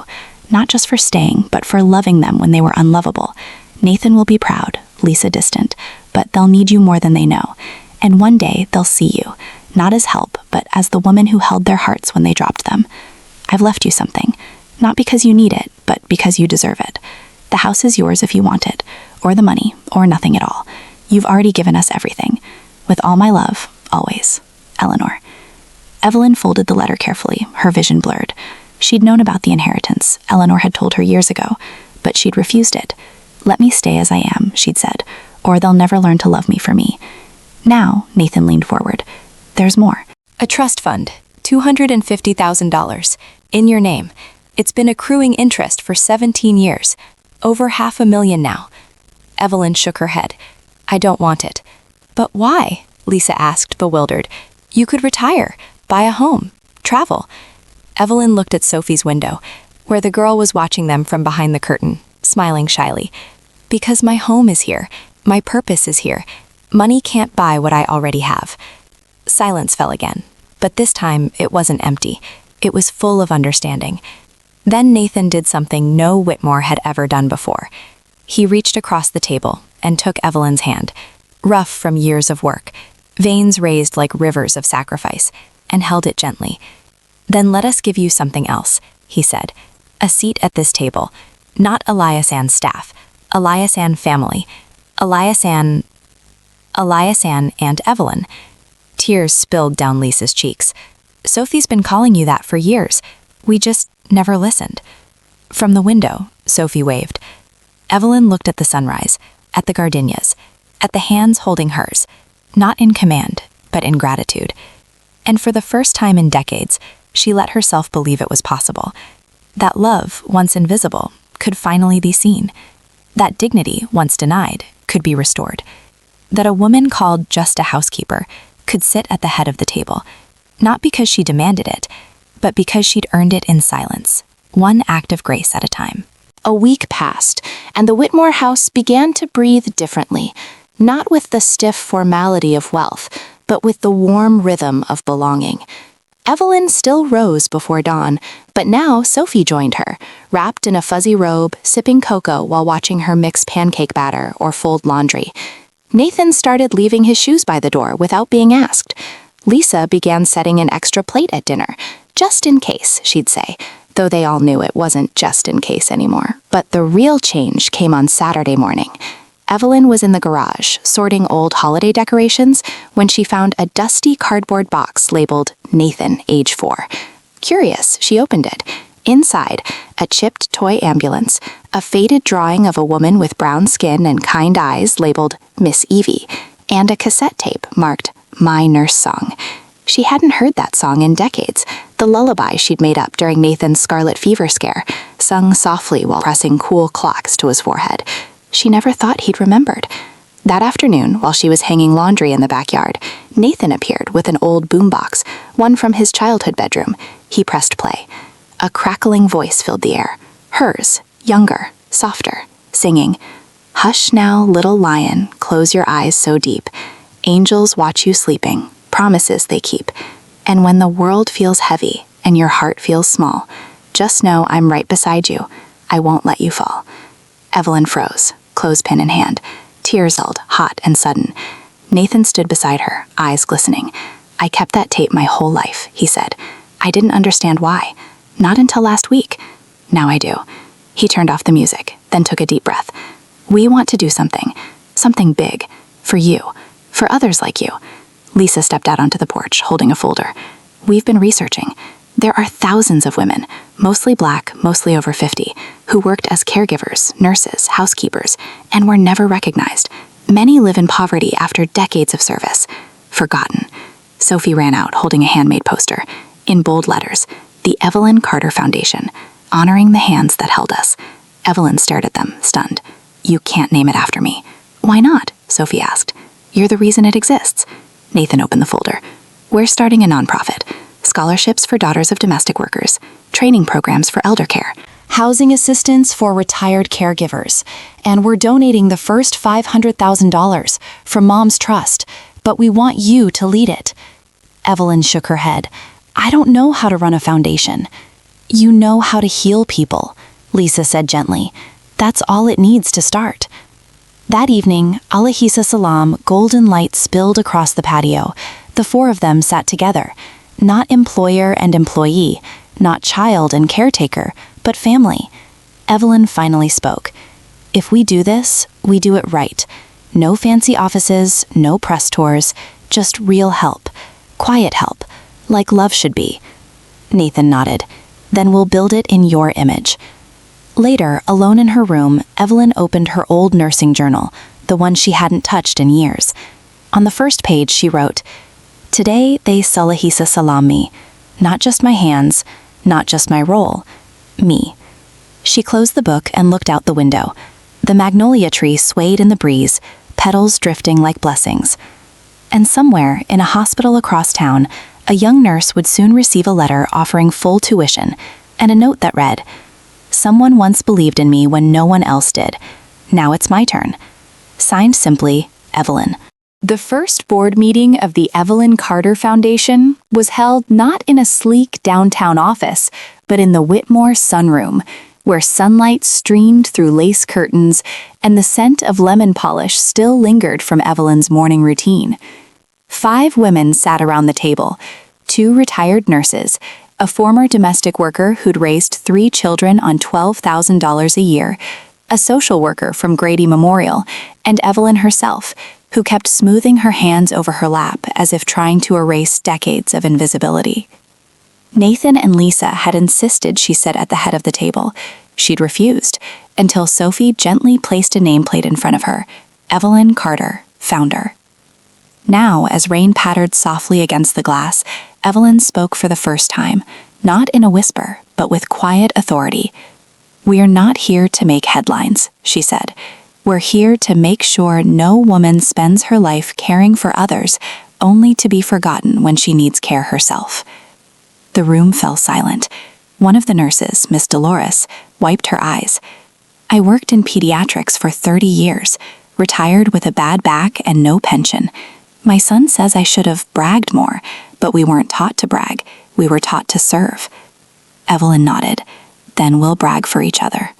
not just for staying, but for loving them when they were unlovable. Nathan will be proud, Lisa distant, but they'll need you more than they know. And one day they'll see you, not as help, but as the woman who held their hearts when they dropped them. I've left you something, not because you need it, but because you deserve it. The house is yours if you want it, or the money, or nothing at all. You've already given us everything. With all my love, always, Eleanor." Evelyn folded the letter carefully, her vision blurred. She'd known about the inheritance, Eleanor had told her years ago, but she'd refused it. "Let me stay as I am," she'd said, "or they'll never learn to love me for me." Now, Nathan leaned forward. "There's more. A trust fund, $250,000, in your name. It's been accruing interest for 17 years. Over $500,000 now." Evelyn shook her head. "I don't want it." "But why?" Lisa asked, bewildered. "You could retire, buy a home, travel." Evelyn looked at Sophie's window, where the girl was watching them from behind the curtain, smiling shyly. "Because my home is here. My purpose is here. Money can't buy what I already have." Silence fell again, but this time it wasn't empty. It was full of understanding. Then Nathan did something no Whitmore had ever done before. He reached across the table and took Evelyn's hand, rough from years of work, veins raised like rivers of sacrifice, and held it gently. "Then let us give you something else," he said. "A seat at this table. Not Eliasan's staff. Eliasan family. Eliasan and Evelyn." Tears spilled down Lisa's cheeks. "Sophie's been calling you that for years. We just never listened." From the window, Sophie waved. Evelyn looked at the sunrise, at the gardenias, at the hands holding hers, not in command, but in gratitude. And for the first time in decades, she let herself believe it was possible. That love, once invisible, could finally be seen. That dignity, once denied, could be restored. That a woman called just a housekeeper could sit at the head of the table, not because she demanded it, but because she'd earned it in silence, one act of grace at a time. A week passed, and the Whitmore house began to breathe differently, not with the stiff formality of wealth, but with the warm rhythm of belonging. Evelyn still rose before dawn, but now Sophie joined her, wrapped in a fuzzy robe, sipping cocoa while watching her mix pancake batter or fold laundry. Nathan started leaving his shoes by the door without being asked. Lisa began setting an extra plate at dinner, just in case, she'd say, though they all knew it wasn't just in case anymore. But the real change came on Saturday morning. Evelyn was in the garage, sorting old holiday decorations, when she found a dusty cardboard box labeled Nathan, age 4. Curious, she opened it. Inside, a chipped toy ambulance, a faded drawing of a woman with brown skin and kind eyes labeled Miss Evie, and a cassette tape marked My Nurse Song. She hadn't heard that song in decades, the lullaby she'd made up during Nathan's scarlet fever scare, sung softly while pressing cool clocks to his forehead. She never thought he'd remembered. That afternoon, while she was hanging laundry in the backyard, Nathan appeared with an old boombox, one from his childhood bedroom. He pressed play. A crackling voice filled the air. Hers, younger, softer, singing, "Hush now, little lion, close your eyes so deep. Angels watch you sleeping, promises they keep. And when the world feels heavy and your heart feels small, just know I'm right beside you. I won't let you fall." Evelyn froze, clothespin in hand. Tears welled, hot and sudden. Nathan stood beside her, eyes glistening. "I kept that tape my whole life," he said. "I didn't understand why. Not until last week. Now I do." He turned off the music, then took a deep breath. "We want to do something big, for you, for others like you." Lisa stepped out onto the porch, holding a folder. "We've been researching. There are thousands of women, mostly Black, mostly over 50, who worked as caregivers, nurses, housekeepers, and were never recognized. Many live in poverty after decades of service. Forgotten." Sophie ran out, holding a handmade poster. In bold letters, "The Evelyn Carter Foundation, honoring the hands that held us." Evelyn stared at them, stunned. "You can't name it after me." "Why not?" Sophie asked. "You're the reason it exists." Nathan opened the folder. "We're starting a nonprofit. Scholarships for daughters of domestic workers, training programs for elder care, housing assistance for retired caregivers, and we're donating the first $500,000 from Mom's Trust, but we want you to lead it." Evelyn shook her head. "I don't know how to run a foundation." "You know how to heal people," Lisa said gently. "That's all it needs to start." That evening, Alahisa Salam, golden light spilled across the patio. The four of them sat together. Not employer and employee, not child and caretaker, but family. Evelyn finally spoke. "If we do this, we do it right. No fancy offices, no press tours, just real help. Quiet help, like love should be." Nathan nodded. "Then we'll build it in your image." Later, alone in her room, Evelyn opened her old nursing journal, the one she hadn't touched in years. On the first page, she wrote, "Today they Salahisa Salam me. Not just my hands, not just my role. Me." She closed the book and looked out the window. The magnolia tree swayed in the breeze, petals drifting like blessings. And somewhere, in a hospital across town, a young nurse would soon receive a letter offering full tuition, and a note that read, "Someone once believed in me when no one else did. Now it's my turn." Signed simply, Evelyn. The first board meeting of the Evelyn Carter Foundation was held not in a sleek downtown office, but in the Whitmore sunroom, where sunlight streamed through lace curtains and the scent of lemon polish still lingered from Evelyn's morning routine. 5 women sat around the table, 2 retired nurses, a former domestic worker who'd raised 3 children on $12,000 a year, a social worker from Grady Memorial, and Evelyn herself, who kept smoothing her hands over her lap as if trying to erase decades of invisibility. Nathan and Lisa had insisted she sit at the head of the table. She'd refused, until Sophie gently placed a nameplate in front of her, Evelyn Carter, founder. Now, as rain pattered softly against the glass, Evelyn spoke for the first time, not in a whisper, but with quiet authority. "We're not here to make headlines," she said. "We're here to make sure no woman spends her life caring for others, only to be forgotten when she needs care herself." The room fell silent. One of the nurses, Miss Dolores, wiped her eyes. "I worked in pediatrics for 30 years, retired with a bad back and no pension. My son says I should have bragged more, but we weren't taught to brag. We were taught to serve." Evelyn nodded. "Then we'll brag for each other."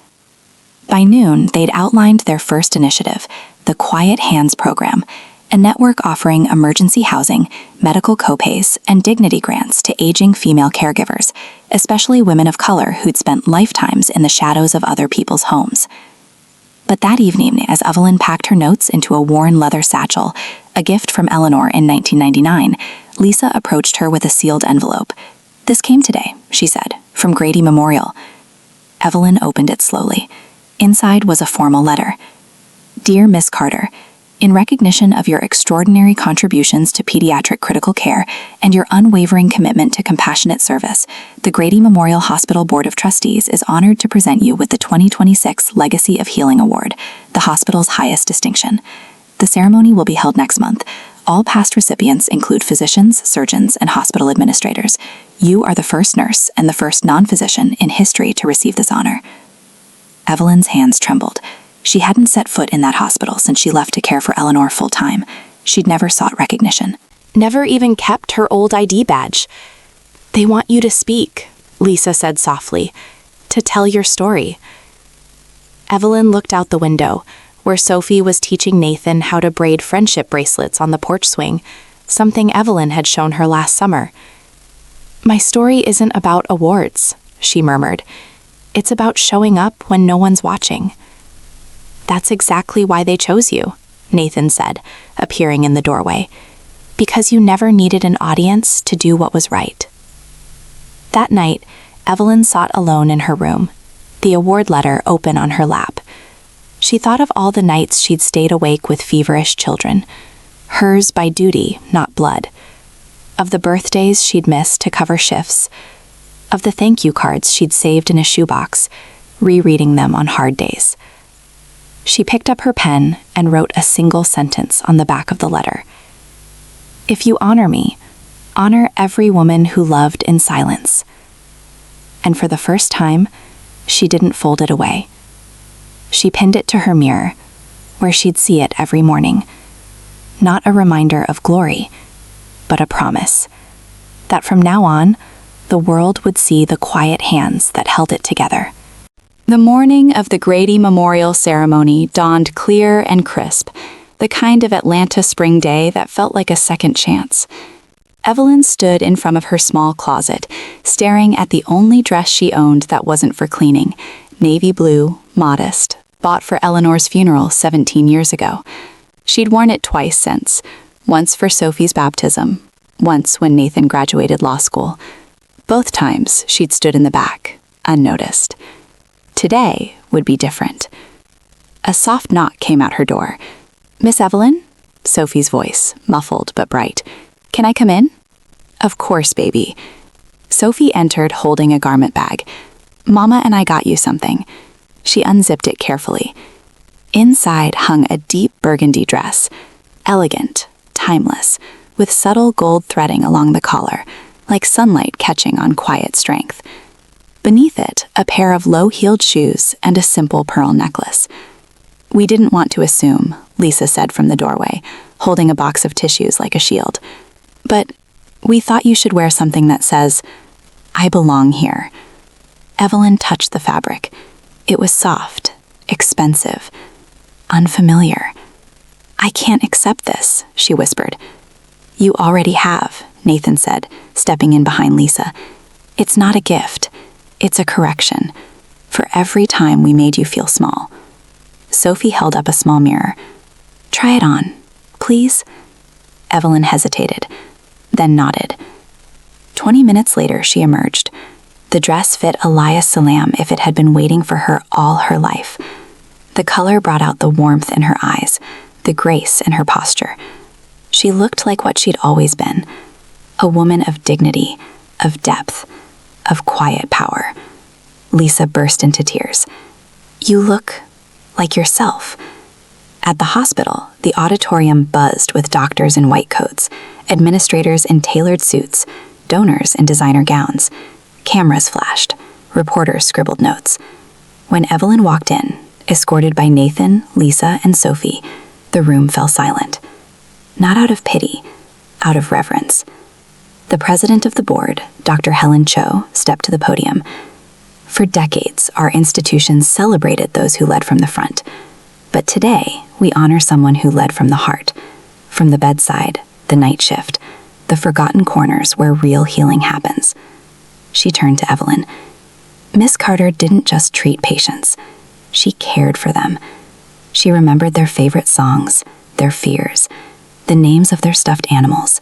By noon, they'd outlined their first initiative, the Quiet Hands Program, a network offering emergency housing, medical copays, and dignity grants to aging female caregivers, especially women of color who'd spent lifetimes in the shadows of other people's homes. But that evening, as Evelyn packed her notes into a worn leather satchel, a gift from Eleanor in 1999, Lisa approached her with a sealed envelope. "This came today," she said, "from Grady Memorial." Evelyn opened it slowly. Inside was a formal letter. "Dear Miss Carter, in recognition of your extraordinary contributions to pediatric critical care and your unwavering commitment to compassionate service, the Grady Memorial Hospital Board of Trustees is honored to present you with the 2026 Legacy of Healing Award, the hospital's highest distinction. The ceremony will be held next month. All past recipients include physicians, surgeons, and hospital administrators. You are the first nurse and the first non-physician in history to receive this honor." Evelyn's hands trembled. She hadn't set foot in that hospital since she left to care for Eleanor full-time. She'd never sought recognition. Never even kept her old ID badge. "They want you to speak," Lisa said softly, "to tell your story." Evelyn looked out the window, where Sophie was teaching Nathan how to braid friendship bracelets on the porch swing, something Evelyn had shown her last summer. "My story isn't about awards," she murmured. "It's about showing up when no one's watching." "That's exactly why they chose you," Nathan said, appearing in the doorway. "Because you never needed an audience to do what was right." That night, Evelyn sat alone in her room, the award letter open on her lap. She thought of all the nights she'd stayed awake with feverish children, hers by duty, not blood, of the birthdays she'd missed to cover shifts, of the thank you cards she'd saved in a shoebox, rereading them on hard days. She picked up her pen and wrote a single sentence on the back of the letter. "If you honor me, honor every woman who loved in silence." And for the first time, she didn't fold it away. She pinned it to her mirror, where she'd see it every morning. Not a reminder of glory, but a promise that from now on, the world would see the quiet hands that held it together. The morning of the Grady Memorial ceremony dawned clear and crisp, the kind of Atlanta spring day that felt like a second chance. Evelyn stood in front of her small closet, staring at the only dress she owned that wasn't for cleaning, navy blue, modest, bought for Eleanor's funeral 17 years ago. She'd worn it twice since, once for Sophie's baptism, once when Nathan graduated law school. Both times she'd stood in the back, unnoticed. Today would be different. A soft knock came at her door. "Miss Evelyn?" Sophie's voice, muffled but bright. "Can I come in?" "Of course, baby." Sophie entered holding a garment bag. "Mama and I got you something." She unzipped it carefully. Inside hung a deep burgundy dress, elegant, timeless, with subtle gold threading along the collar, like sunlight catching on quiet strength. Beneath it, a pair of low-heeled shoes and a simple pearl necklace. "We didn't want to assume," Lisa said from the doorway, holding a box of tissues like a shield. "But we thought you should wear something that says, 'I belong here.'" Evelyn touched the fabric. It was soft, expensive, unfamiliar. "I can't accept this," she whispered. "You already have," Nathan said, stepping in behind Lisa. "It's not a gift. It's a correction. For every time we made you feel small." Sophie held up a small mirror. "Try it on, please?" Evelyn hesitated, then nodded. 20 minutes later, she emerged. The dress fit Elias Salam if it had been waiting for her all her life. The color brought out the warmth in her eyes, the grace in her posture. She looked like what she'd always been, a woman of dignity, of depth, of quiet power. Lisa burst into tears. "You look like yourself." At the hospital, the auditorium buzzed with doctors in white coats, administrators in tailored suits, donors in designer gowns. Cameras flashed, reporters scribbled notes. When Evelyn walked in, escorted by Nathan, Lisa, and Sophie, the room fell silent. Not out of pity, out of reverence. The president of the board, Dr. Helen Cho, stepped to the podium. For decades, our institutions celebrated those who led from the front. But today, we honor someone who led from the heart, from the bedside, the night shift, the forgotten corners where real healing happens. She turned to Evelyn. Miss Carter didn't just treat patients. She cared for them. She remembered their favorite songs, their fears, the names of their stuffed animals.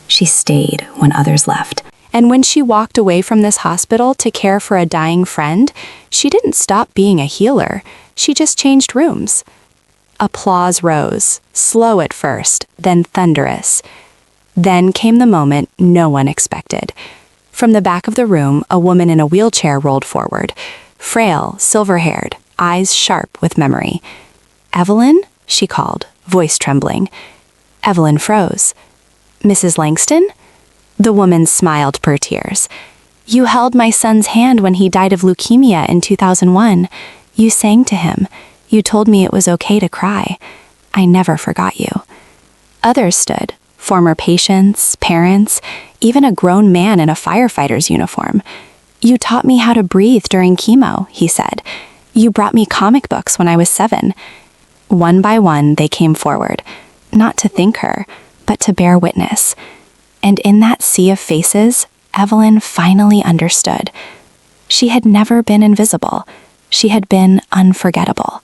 She stayed when others left. And when she walked away from this hospital to care for a dying friend, she didn't stop being a healer. She just changed rooms. Applause rose, slow at first, then thunderous. Then came the moment no one expected. From the back of the room, a woman in a wheelchair rolled forward, frail, silver-haired, eyes sharp with memory. "Evelyn?" she called, voice trembling. Evelyn froze. "Mrs. Langston?" The woman smiled per tears. "You held my son's hand when he died of leukemia in 2001. You sang to him. You told me it was okay to cry. I never forgot you." Others stood, former patients, parents, even a grown man in a firefighter's uniform. "You taught me how to breathe during chemo," he said. "You brought me comic books when I was 7. One by one, they came forward, not to thank her, but to bear witness. And in that sea of faces, Evelyn finally understood. She had never been invisible. She had been unforgettable.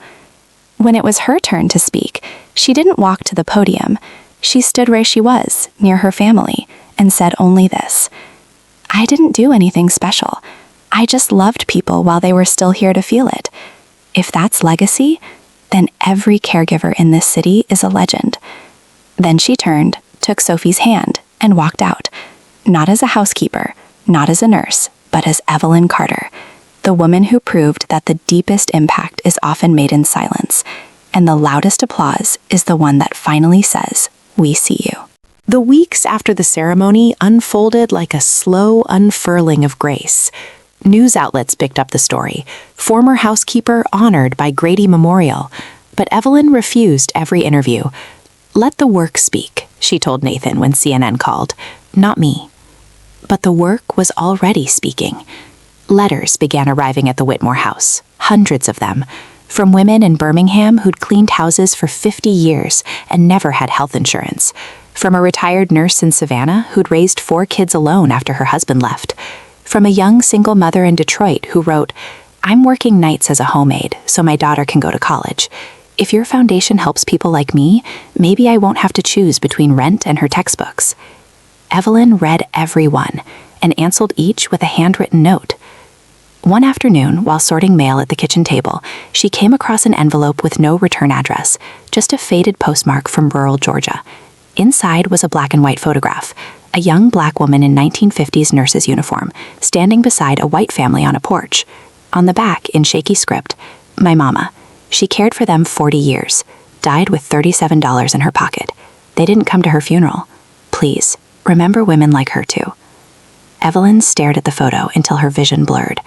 When it was her turn to speak, she didn't walk to the podium. She stood where she was, near her family, and said only this: "I didn't do anything special. I just loved people while they were still here to feel it. If that's legacy, then every caregiver in this city is a legend." Then she turned, took Sophie's hand, and walked out, not as a housekeeper, not as a nurse, but as Evelyn Carter, the woman who proved that the deepest impact is often made in silence, and the loudest applause is the one that finally says, "We see you." The weeks after the ceremony unfolded like a slow unfurling of grace. News outlets picked up the story. Former housekeeper honored by Grady Memorial. But Evelyn refused every interview. "Let the work speak," she told Nathan when CNN called. "Not me." But the work was already speaking. Letters began arriving at the Whitmore house, hundreds of them, from women in Birmingham who'd cleaned houses for 50 years and never had health insurance, from a retired nurse in Savannah who'd raised 4 kids alone after her husband left, from a young single mother in Detroit who wrote, "I'm working nights as a home aide so my daughter can go to college. If your foundation helps people like me, maybe I won't have to choose between rent and her textbooks." Evelyn read every one and answered each with a handwritten note. One afternoon, while sorting mail at the kitchen table, she came across an envelope with no return address, just a faded postmark from rural Georgia. Inside was a black and white photograph, a young black woman in 1950s nurse's uniform, standing beside a white family on a porch. On the back, in shaky script, "My mama. She cared for them 40 years, died with $37 in her pocket. They didn't come to her funeral. Please, remember women like her too." Evelyn stared at the photo until her vision blurred.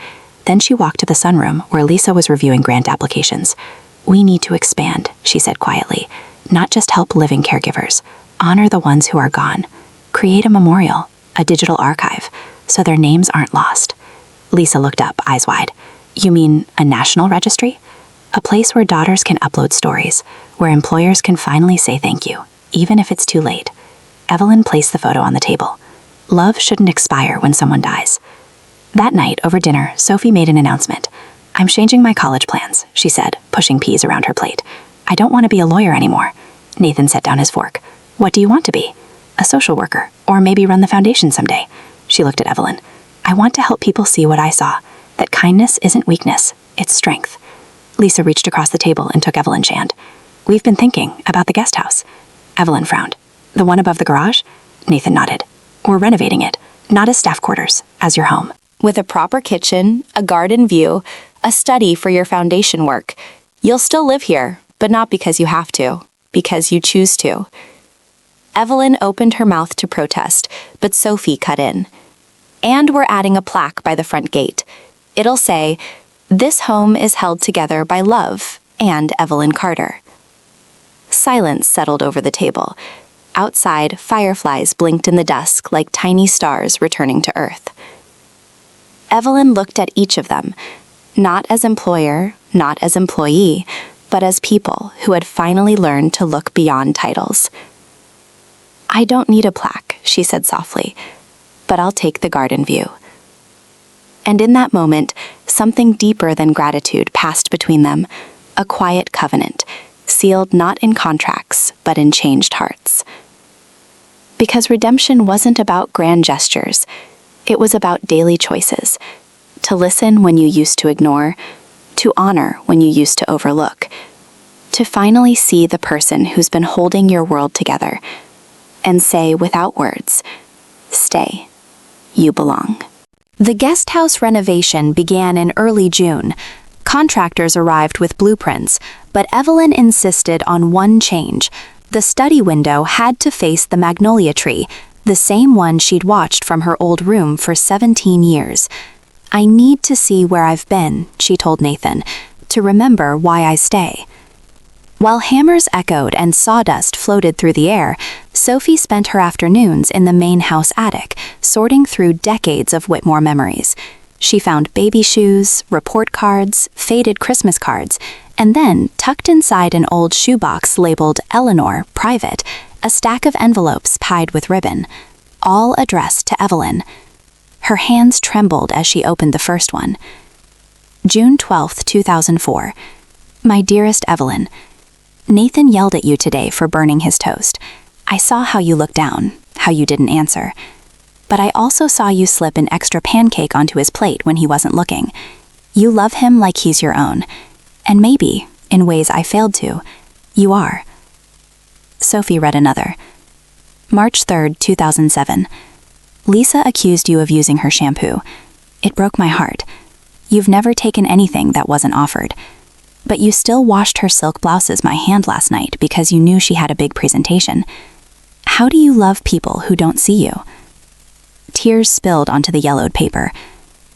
Then she walked to the sunroom where Lisa was reviewing grant applications. "We need to expand," she said quietly. "Not just help living caregivers. Honor the ones who are gone. Create a memorial, a digital archive, so their names aren't lost." Lisa looked up, eyes wide. "You mean a national registry? A place where daughters can upload stories, where employers can finally say thank you, even if it's too late." Evelyn placed the photo on the table. Love shouldn't expire when someone dies. That night, over dinner, Sophie made an announcement. "I'm changing my college plans," she said, pushing peas around her plate. "I don't want to be a lawyer anymore." Nathan set down his fork. "What do you want to be?" "A social worker, or maybe run the foundation someday." She looked at Evelyn. "I want to help people see what I saw, that kindness isn't weakness, it's strength." Lisa reached across the table and took Evelyn's hand. "We've been thinking about the guest house." Evelyn frowned. "The one above the garage?" Nathan nodded. "We're renovating it, not as staff quarters, as your home. With a proper kitchen, a garden view, a study for your foundation work. You'll still live here, but not because you have to, because you choose to." Evelyn opened her mouth to protest, but Sophie cut in. "And we're adding a plaque by the front gate. It'll say, 'This home is held together by love and Evelyn Carter.'" Silence settled over the table. Outside, fireflies blinked in the dusk like tiny stars returning to Earth. Evelyn looked at each of them, not as employer, not as employee, but as people who had finally learned to look beyond titles. "I don't need a plaque," she said softly, "but I'll take the garden view." And in that moment, something deeper than gratitude passed between them, a quiet covenant, sealed not in contracts, but in changed hearts. Because redemption wasn't about grand gestures, it was about daily choices. To listen when you used to ignore, to honor when you used to overlook, to finally see the person who's been holding your world together and say without words, "Stay, you belong." The guest house renovation began in early June. Contractors arrived with blueprints, but Evelyn insisted on one change. The study window had to face the magnolia tree, the same one she'd watched from her old room for 17 years. "I need to see where I've been," she told Nathan, "to remember why I stay." While hammers echoed and sawdust floated through the air, Sophie spent her afternoons in the main house attic, sorting through decades of Whitmore memories. She found baby shoes, report cards, faded Christmas cards, and then, tucked inside an old shoebox labeled Eleanor, Private, a stack of envelopes tied with ribbon, all addressed to Evelyn. Her hands trembled as she opened the first one. June 12, 2004. My dearest Evelyn, Nathan yelled at you today for burning his toast. I saw how you looked down, how you didn't answer. But I also saw you slip an extra pancake onto his plate when he wasn't looking. You love him like he's your own. And maybe, in ways I failed to, you are. Sophie read another. March 3, 2007. Lisa accused you of using her shampoo. It broke my heart. You've never taken anything that wasn't offered. But you still washed her silk blouses by hand last night because you knew she had a big presentation. How do you love people who don't see you? Tears spilled onto the yellowed paper.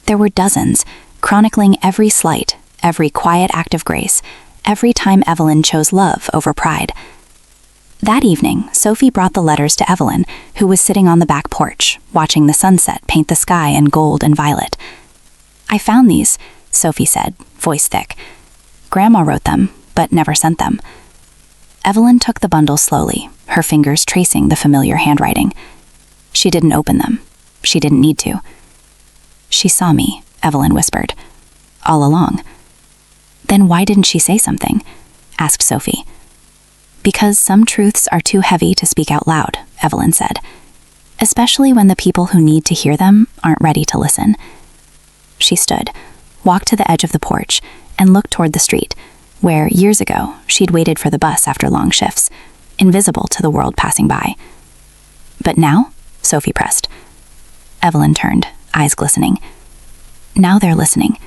There were dozens, chronicling every slight, every quiet act of grace, every time Evelyn chose love over pride. That evening, Sophie brought the letters to Evelyn, who was sitting on the back porch, watching the sunset paint the sky in gold and violet. I found these, Sophie said, voice thick. Grandma wrote them, but never sent them. Evelyn took the bundle slowly, her fingers tracing the familiar handwriting. She didn't open them. She didn't need to. She saw me, Evelyn whispered. All along. Then why didn't she say something? Asked Sophie. Because some truths are too heavy to speak out loud, Evelyn said. Especially when the people who need to hear them aren't ready to listen. She stood, walked to the edge of the porch, and looked toward the street, where, years ago, she'd waited for the bus after long shifts, invisible to the world passing by. But now? Sophie pressed. Evelyn turned, eyes glistening. Now they're listening.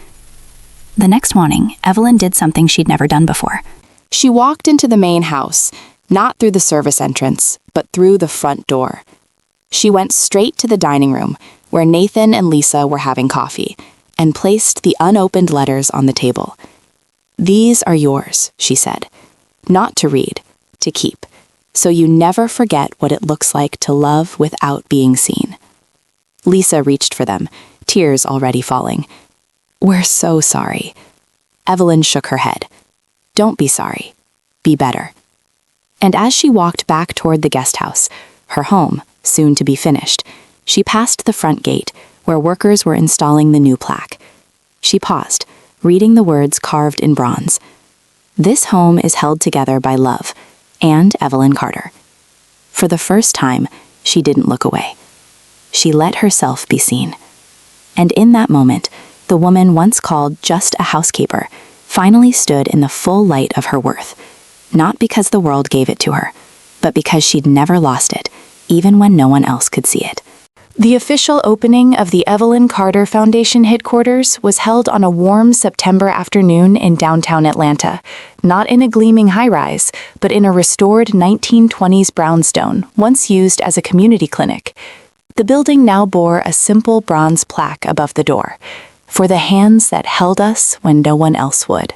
The next morning, Evelyn did something she'd never done before. She walked into the main house, not through the service entrance, but through the front door. She went straight to the dining room, where Nathan and Lisa were having coffee, and placed the unopened letters on the table. These are yours, she said. Not to read, to keep, so you never forget what it looks like to love without being seen. Lisa reached for them, tears already falling. We're so sorry. Evelyn shook her head. Don't be sorry. Be better. And as she walked back toward the guest house, her home, soon to be finished, she passed the front gate, where workers were installing the new plaque. She paused, reading the words carved in bronze. This home is held together by love, and Evelyn Carter. For the first time, she didn't look away. She let herself be seen. And in that moment, the woman once called just a housekeeper finally stood in the full light of her worth, not because the world gave it to her, but because she'd never lost it, even when no one else could see it. The official opening of the Evelyn Carter Foundation headquarters was held on a warm September afternoon in downtown Atlanta, not in a gleaming high-rise, but in a restored 1920s brownstone once used as a community clinic. The building now bore a simple bronze plaque above the door, for the hands that held us when no one else would.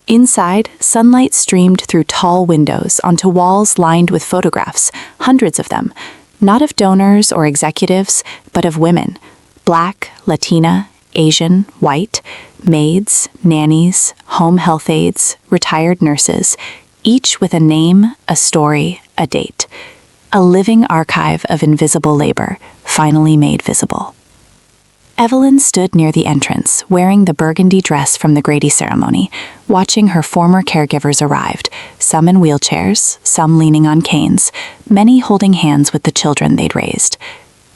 Inside, sunlight streamed through tall windows onto walls lined with photographs, hundreds of them, not of donors or executives, but of women, Black, Latina, Asian, white, maids, nannies, home health aides, retired nurses, each with a name, a story, a date. A living archive of invisible labor, finally made visible. Evelyn stood near the entrance, wearing the burgundy dress from the Grady ceremony, watching her former caregivers arrived, some in wheelchairs, some leaning on canes, many holding hands with the children they'd raised.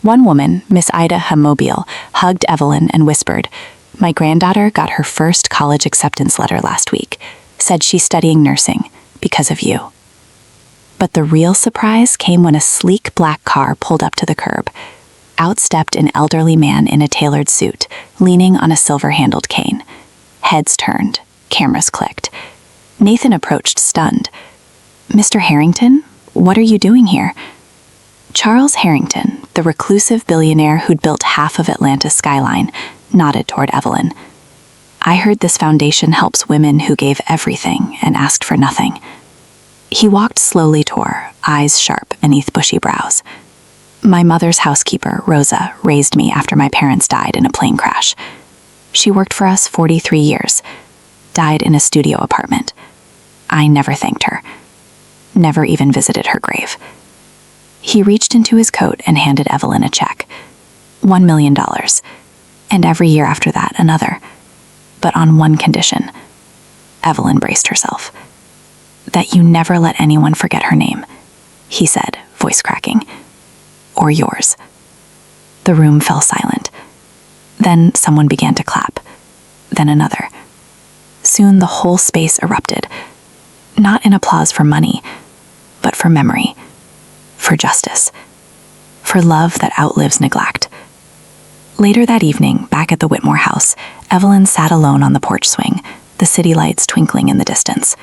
One woman, Miss Ida Hamobile, hugged Evelyn and whispered, "My granddaughter got her first college acceptance letter last week. Said she's studying nursing because of you." But the real surprise came when a sleek black car pulled up to the curb. Out stepped an elderly man in a tailored suit, leaning on a silver-handled cane. Heads turned, cameras clicked. Nathan approached, stunned. "Mr. Harrington, what are you doing here?" Charles Harrington, the reclusive billionaire who'd built half of Atlanta's skyline, nodded toward Evelyn. "I heard this foundation helps women who gave everything and asked for nothing." He walked slowly toward her, eyes sharp beneath bushy brows. "My mother's housekeeper, Rosa, raised me after my parents died in a plane crash. She worked for us 43 years, died in a studio apartment. I never thanked her, never even visited her grave." He reached into his coat and handed Evelyn a check. $1 million, and every year after that another, but on one condition. Evelyn braced herself. "That you never let anyone forget her name," he said, voice cracking. "Or yours." The room fell silent. Then someone began to clap. Then another. Soon the whole space erupted, not in applause for money, but for memory, for justice, for love that outlives neglect. Later that evening, back at the Whitmore house, Evelyn sat alone on the porch swing, the city lights twinkling in the distance.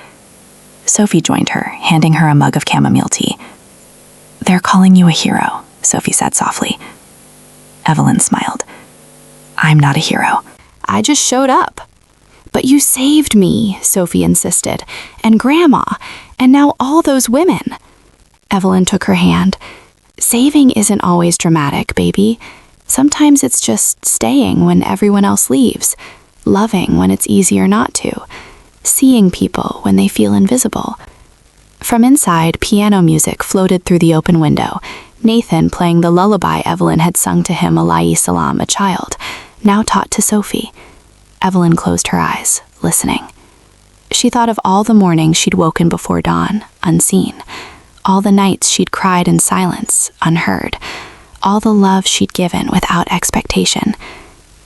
Sophie joined her, handing her a mug of chamomile tea. "They're calling you a hero," Sophie said softly. Evelyn smiled. "I'm not a hero. I just showed up." "But you saved me," Sophie insisted, "and Grandma, and now all those women." Evelyn took her hand. "Saving isn't always dramatic, baby. Sometimes it's just staying when everyone else leaves, loving when it's easier not to, seeing people when they feel invisible." From inside, piano music floated through the open window, Nathan playing the lullaby Evelyn had sung to him Alayhi Salam, a child, now taught to Sophie. Evelyn closed her eyes, listening. She thought of all the mornings she'd woken before dawn, unseen, all the nights she'd cried in silence, unheard, all the love she'd given without expectation.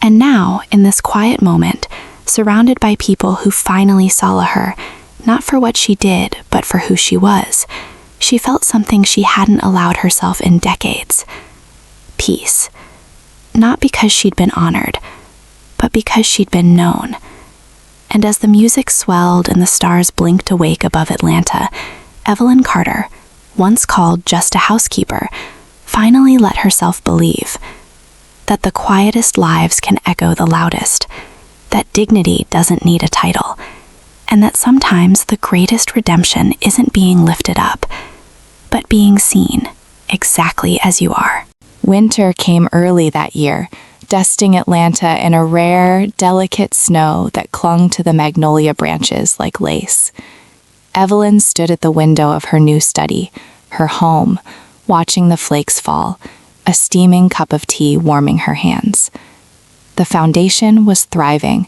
And now, in this quiet moment, surrounded by people who finally saw her, not for what she did, but for who she was, she felt something she hadn't allowed herself in decades. Peace. Not because she'd been honored, but because she'd been known. And as the music swelled and the stars blinked awake above Atlanta, Evelyn Carter, once called just a housekeeper, finally let herself believe that the quietest lives can echo the loudest, that dignity doesn't need a title, and that sometimes the greatest redemption isn't being lifted up, but being seen exactly as you are. Winter came early that year, dusting Atlanta in a rare, delicate snow that clung to the magnolia branches like lace. Evelyn stood at the window of her new study, her home, watching the flakes fall, a steaming cup of tea warming her hands. The foundation was thriving.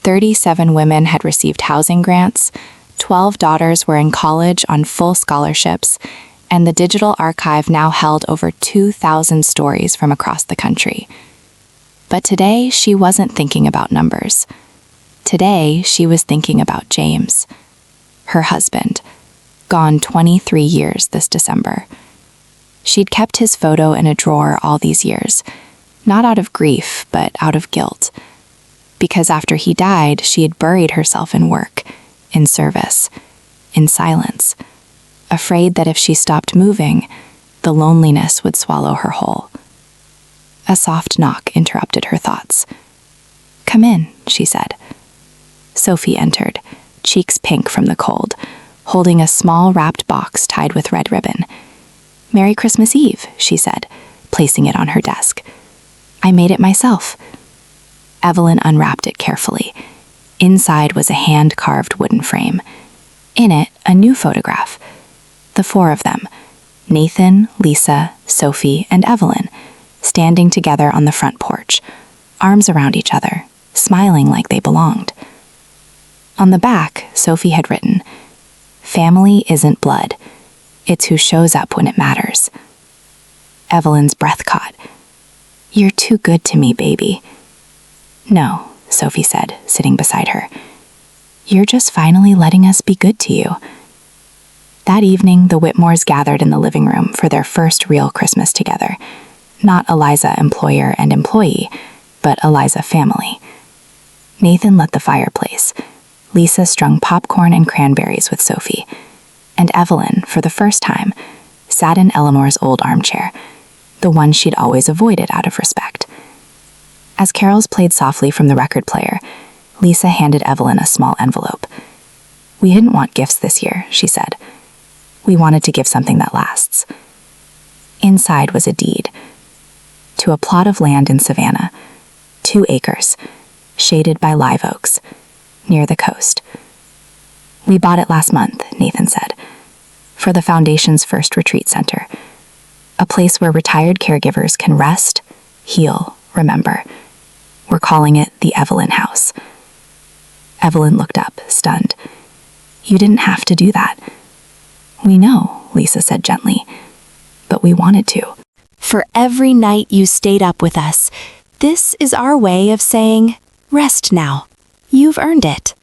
37 women had received housing grants, 12 daughters were in college on full scholarships, and the digital archive now held over 2,000 stories from across the country. But today, she wasn't thinking about numbers. Today, she was thinking about James, her husband, gone 23 years this December. She'd kept his photo in a drawer all these years, not out of grief, but out of guilt. Because after he died, she had buried herself in work, in service, in silence, afraid that if she stopped moving, the loneliness would swallow her whole. A soft knock interrupted her thoughts. "Come in," she said. Sophie entered, cheeks pink from the cold, holding a small wrapped box tied with red ribbon. "Merry Christmas Eve," she said, placing it on her desk. "I made it myself." Evelyn unwrapped it carefully. Inside was a hand-carved wooden frame. In it, a new photograph. The four of them, Nathan, Lisa, Sophie, and Evelyn, standing together on the front porch, arms around each other, smiling like they belonged. On the back, Sophie had written, "Family isn't blood. It's who shows up when it matters." Evelyn's breath caught. "You're too good to me, baby." "No," Sophie said, sitting beside her. "You're just finally letting us be good to you." That evening, the Whitmores gathered in the living room for their first real Christmas together. Not Eliza employer and employee, but Eliza family. Nathan lit the fireplace. Lisa strung popcorn and cranberries with Sophie. And Evelyn, for the first time, sat in Eleanor's old armchair, the one she'd always avoided out of respect. As carols played softly from the record player, Lisa handed Evelyn a small envelope. "We didn't want gifts this year," she said. "We wanted to give something that lasts." Inside was a deed to a plot of land in Savannah, 2 acres, shaded by live oaks, near the coast. "We bought it last month," Nathan said, "for the Foundation's first retreat center, a place where retired caregivers can rest, heal, remember. We're calling it the Evelyn House." Evelyn looked up, stunned. "You didn't have to do that." "We know," Lisa said gently, "but we wanted to." For every night you stayed up with us, this is our way of saying, rest now. You've earned it.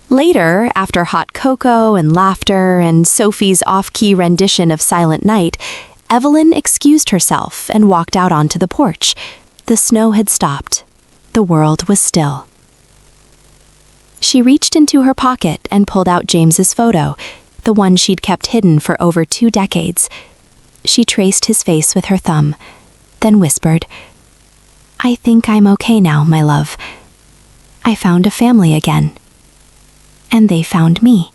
Later, after hot cocoa and laughter and Sophie's off-key rendition of Silent Night, Evelyn excused herself and walked out onto the porch. The snow had stopped. The world was still. She reached into her pocket and pulled out James's photo, the one she'd kept hidden for over 2 decades. She traced his face with her thumb, then whispered, "I think I'm okay now, my love. I found a family again. And they found me."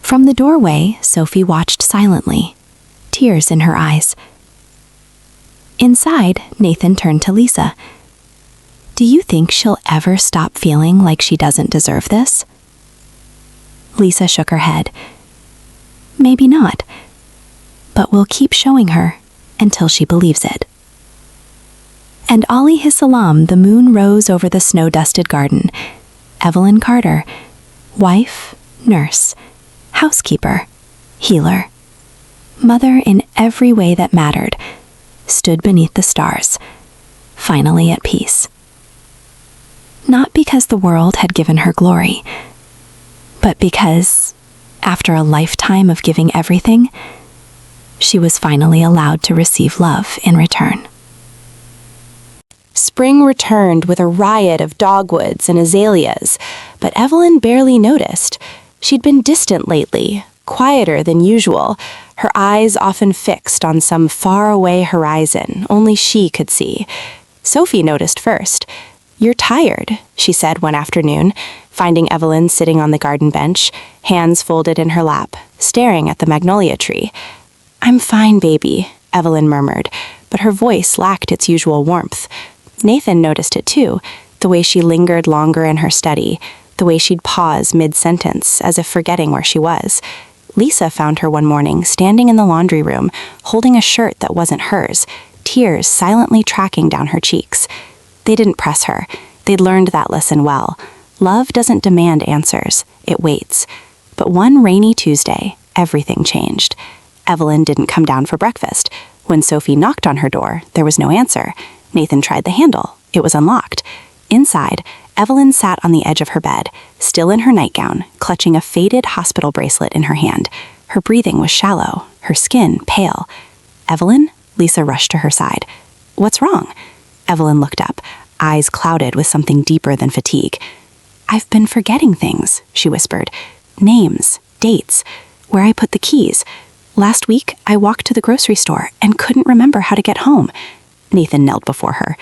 From the doorway, Sophie watched silently, tears in her eyes. Inside, Nathan turned to Lisa. "Do you think she'll ever stop feeling like she doesn't deserve this?" Lisa shook her head. "Maybe not. But we'll keep showing her until she believes it." And alayhi salam, the moon rose over the snow-dusted garden. Evelyn Carter, wife, nurse, housekeeper, healer, mother in every way that mattered, stood beneath the stars, finally at peace. Not because the world had given her glory, but because, after a lifetime of giving everything, she was finally allowed to receive love in return. Spring returned with a riot of dogwoods and azaleas, but Evelyn barely noticed. She'd been distant lately, quieter than usual, her eyes often fixed on some faraway horizon only she could see. Sophie noticed first. "You're tired," she said one afternoon, finding Evelyn sitting on the garden bench, hands folded in her lap, staring at the magnolia tree. "I'm fine, baby," Evelyn murmured, but her voice lacked its usual warmth. Nathan noticed it too, the way she lingered longer in her study, the way she'd pause mid-sentence as if forgetting where she was. Lisa found her one morning standing in the laundry room, holding a shirt that wasn't hers, tears silently tracking down her cheeks. They didn't press her. They'd learned that lesson well. Love doesn't demand answers, it waits. But one rainy Tuesday, everything changed. Evelyn didn't come down for breakfast. When Sophie knocked on her door, there was no answer. Nathan tried the handle. It was unlocked. Inside, Evelyn sat on the edge of her bed, still in her nightgown, clutching a faded hospital bracelet in her hand. Her breathing was shallow, her skin pale. "Evelyn?" Lisa rushed to her side. "What's wrong?" Evelyn looked up, eyes clouded with something deeper than fatigue. "I've been forgetting things," she whispered. "Names, dates, where I put the keys. Last week, I walked to the grocery store and couldn't remember how to get home." Nathan knelt before her.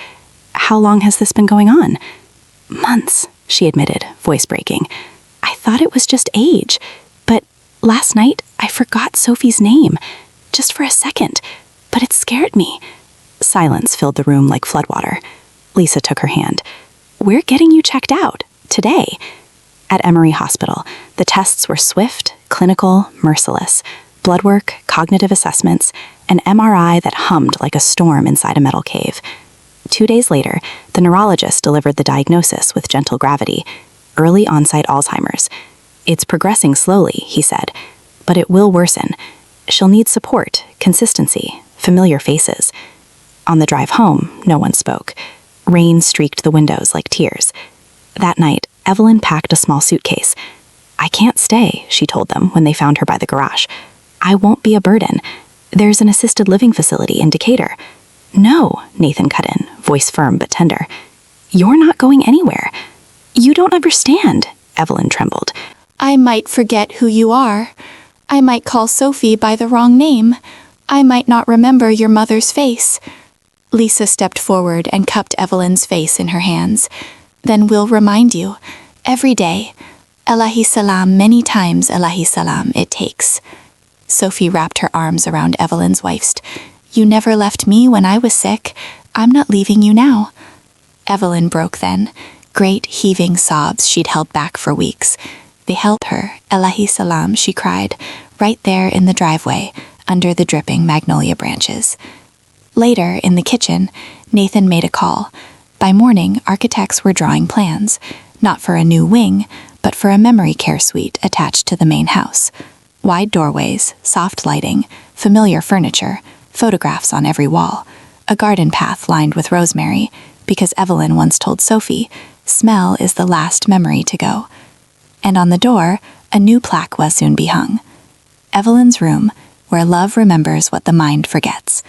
"How long has this been going on?" "Months," she admitted, voice breaking. "I thought it was just age. But last night, I forgot Sophie's name. Just for a second. But it scared me." Silence filled the room like floodwater. Lisa took her hand. "We're getting you checked out. Today." At Emory Hospital, the tests were swift, clinical, merciless. Blood work, cognitive assessments, an MRI that hummed like a storm inside a metal cave. 2 days later, the neurologist delivered the diagnosis with gentle gravity: early onset Alzheimer's. "It's progressing slowly," he said, "but it will worsen. She'll need support, consistency, familiar faces." On the drive home, no one spoke. Rain streaked the windows like tears. That night, Evelyn packed a small suitcase. "I can't stay," she told them when they found her by the garage. "I won't be a burden. There's an assisted living facility in Decatur." "No," Nathan cut in, voice firm but tender. "You're not going anywhere. You don't understand," Evelyn trembled. I might forget who you are. I might call Sophie by the wrong name. I might not remember your mother's face. Lisa stepped forward and cupped Evelyn's face in her hands. "Then we'll remind you, every day, Elahi Salam, many times Elahi Salam it takes." Sophie wrapped her arms around Evelyn's waist. "You never left me when I was sick. I'm not leaving you now." Evelyn broke then, great heaving sobs she'd held back for weeks. They held her, Elahi Salam, she cried, right there in the driveway, under the dripping magnolia branches. Later, in the kitchen, Nathan made a call. By morning, architects were drawing plans, not for a new wing, but for a memory care suite attached to the main house. Wide doorways, soft lighting, familiar furniture, photographs on every wall, a garden path lined with rosemary, because Evelyn once told Sophie, "Smell is the last memory to go." And on the door, a new plaque was soon be hung. Evelyn's room, where love remembers what the mind forgets.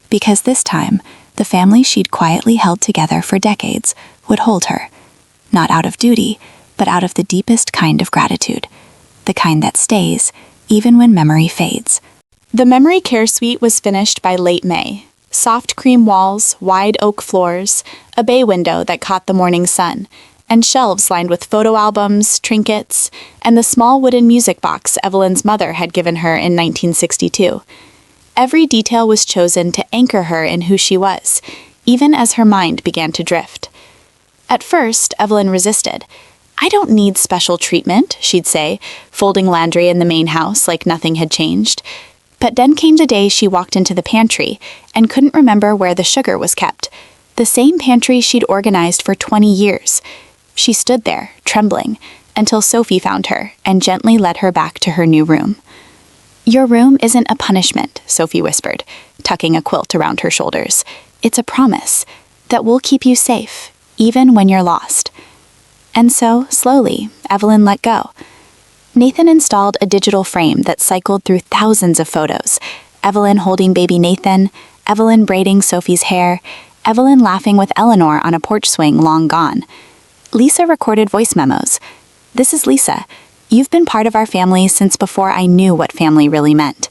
Because this time, the family she'd quietly held together for decades would hold her, not out of duty, but out of the deepest kind of gratitude, the kind that stays, even when memory fades. The memory care suite was finished by late May. Soft cream walls, wide oak floors, a bay window that caught the morning sun, and shelves lined with photo albums, trinkets, and the small wooden music box Evelyn's mother had given her in 1962. Every detail was chosen to anchor her in who she was, even as her mind began to drift. At first, Evelyn resisted. "I don't need special treatment," she'd say, folding laundry in the main house like nothing had changed. But then came the day she walked into the pantry and couldn't remember where the sugar was kept, the same pantry she'd organized for 20 years. She stood there, trembling, until Sophie found her and gently led her back to her new room. "Your room isn't a punishment," Sophie whispered, tucking a quilt around her shoulders. "It's a promise that we'll keep you safe, even when you're lost." And so, slowly, Evelyn let go. Nathan installed a digital frame that cycled through thousands of photos. Evelyn holding baby Nathan, Evelyn braiding Sophie's hair, Evelyn laughing with Eleanor on a porch swing long gone. Lisa recorded voice memos. "This is Lisa. You've been part of our family since before I knew what family really meant."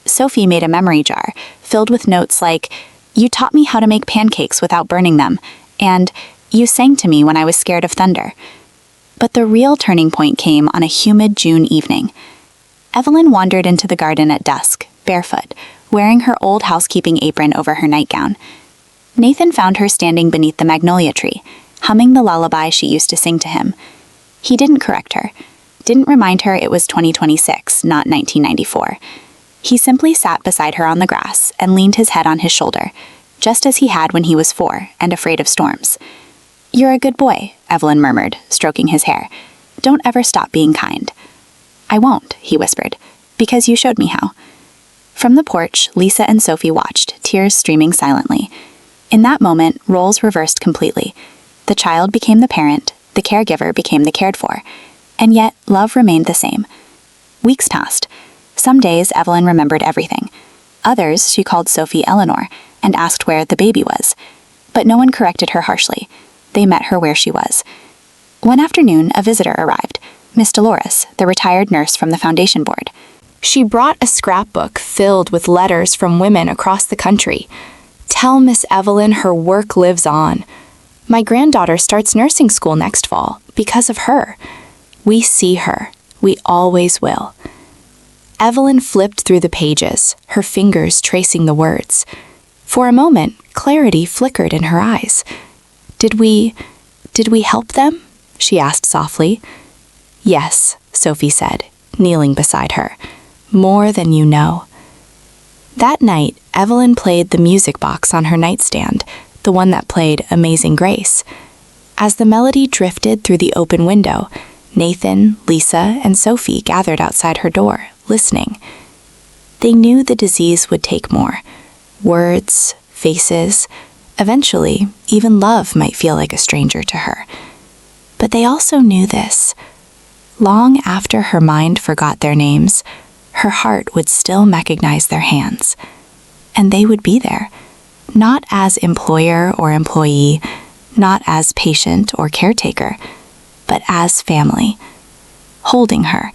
Sophie made a memory jar, filled with notes like, "You taught me how to make pancakes without burning them," and "You sang to me when I was scared of thunder." But the real turning point came on a humid June evening. Evelyn wandered into the garden at dusk, barefoot, wearing her old housekeeping apron over her nightgown. Nathan found her standing beneath the magnolia tree, humming the lullaby she used to sing to him. He didn't correct her, didn't remind her it was 2026, not 1994. He simply sat beside her on the grass and leaned his head on his shoulder, just as he had when he was 4 and afraid of storms. "You're a good boy," Evelyn murmured, stroking his hair. "Don't ever stop being kind." "I won't," he whispered, "because you showed me how." From the porch, Lisa and Sophie watched, tears streaming silently. In that moment, roles reversed completely. The child became the parent, the caregiver became the cared for. And yet, love remained the same. Weeks passed. Some days, Evelyn remembered everything. Others, she called Sophie Eleanor and asked where the baby was. But no one corrected her harshly. They met her where she was. One afternoon, a visitor arrived, Miss Dolores, the retired nurse from the foundation board. She brought a scrapbook filled with letters from women across the country. "Tell Miss Evelyn her work lives on. My granddaughter starts nursing school next fall because of her. We see her. We always will." Evelyn flipped through the pages, her fingers tracing the words. For a moment, clarity flickered in her eyes. Did we help them?" she asked softly. "Yes," Sophie said, kneeling beside her. "More than you know." That night, Evelyn played the music box on her nightstand, the the one that played Amazing Grace. As the melody drifted through the open window, Nathan, Lisa, and Sophie gathered outside her door, listening. They knew the disease would take more. Words, faces, eventually, even love might feel like a stranger to her. But they also knew this. Long after her mind forgot their names, her heart would still recognize their hands. And they would be there, not as employer or employee, not as patient or caretaker, but as family, holding her,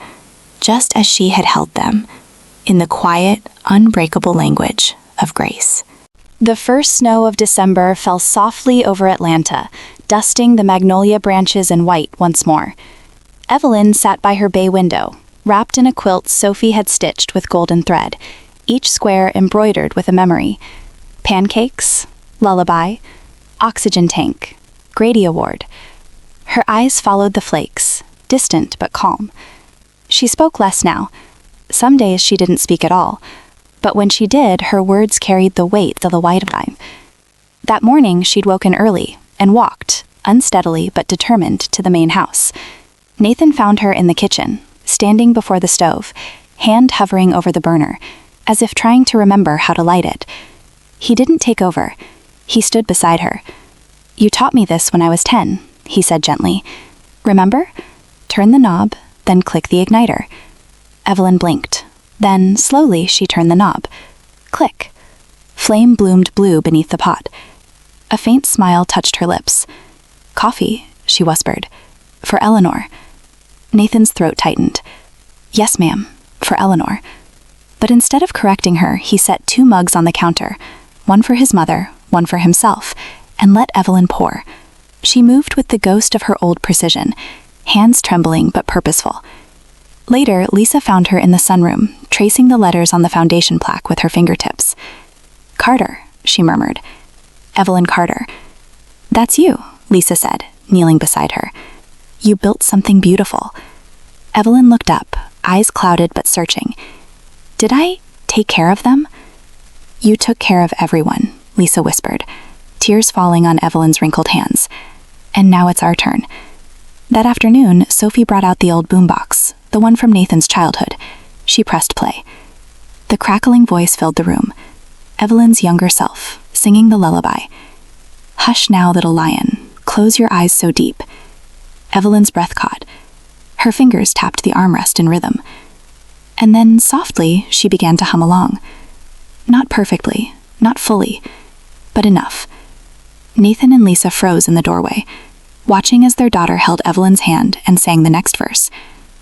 just as she had held them, in the quiet, unbreakable language of grace. The first snow of December fell softly over Atlanta, dusting the magnolia branches in white once more. Evelyn sat by her bay window, wrapped in a quilt Sophie had stitched with golden thread, each square embroidered with a memory. Pancakes, lullaby, oxygen tank, Grady Award. Her eyes followed the flakes, distant but calm. She spoke less now. Some days she didn't speak at all, but when she did, her words carried the weight of the white time. That morning she'd woken early and walked, unsteadily but determined, to the main house. Nathan found her in the kitchen, standing before the stove, hand hovering over the burner, as if trying to remember how to light it. He didn't take over. He stood beside her. "You taught me this when I was 10, he said gently. "Remember? Turn the knob, then click the igniter." Evelyn blinked. Then, slowly, she turned the knob. Click. Flame bloomed blue beneath the pot. A faint smile touched her lips. "Coffee," she whispered. "For Eleanor." Nathan's throat tightened. "Yes, ma'am, for Eleanor." But instead of correcting her, he set 2 mugs on the counter, one for his mother, one for himself, and let Evelyn pour. She moved with the ghost of her old precision, hands trembling but purposeful. Later, Lisa found her in the sunroom, tracing the letters on the foundation plaque with her fingertips. "Carter," she murmured. "Evelyn Carter." "That's you," Lisa said, kneeling beside her. "You built something beautiful." Evelyn looked up, eyes clouded but searching. "Did I take care of them?" "You took care of everyone," Lisa whispered, tears falling on Evelyn's wrinkled hands. "And now it's our turn." That afternoon, Sophie brought out the old boombox, the one from Nathan's childhood. She pressed play. The crackling voice filled the room. Evelyn's younger self, singing the lullaby. "Hush now, little lion, close your eyes so deep." Evelyn's breath caught. Her fingers tapped the armrest in rhythm. And then, softly, she began to hum along. Not perfectly, not fully, but enough. Nathan and Lisa froze in the doorway, watching as their daughter held Evelyn's hand and sang the next verse,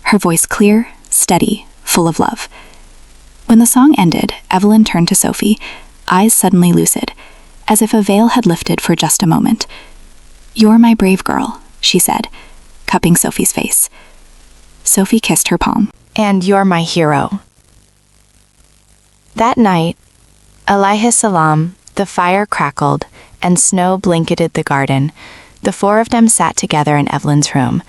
her voice clear, steady, full of love. When the song ended, Evelyn turned to Sophie, eyes suddenly lucid, as if a veil had lifted for just a moment. "You're my brave girl," she said, cupping Sophie's face. Sophie kissed her palm. "And you're my hero." That night, alayhi salam, the fire crackled, and snow blanketed the garden. The 4 of them sat together in Evelyn's room,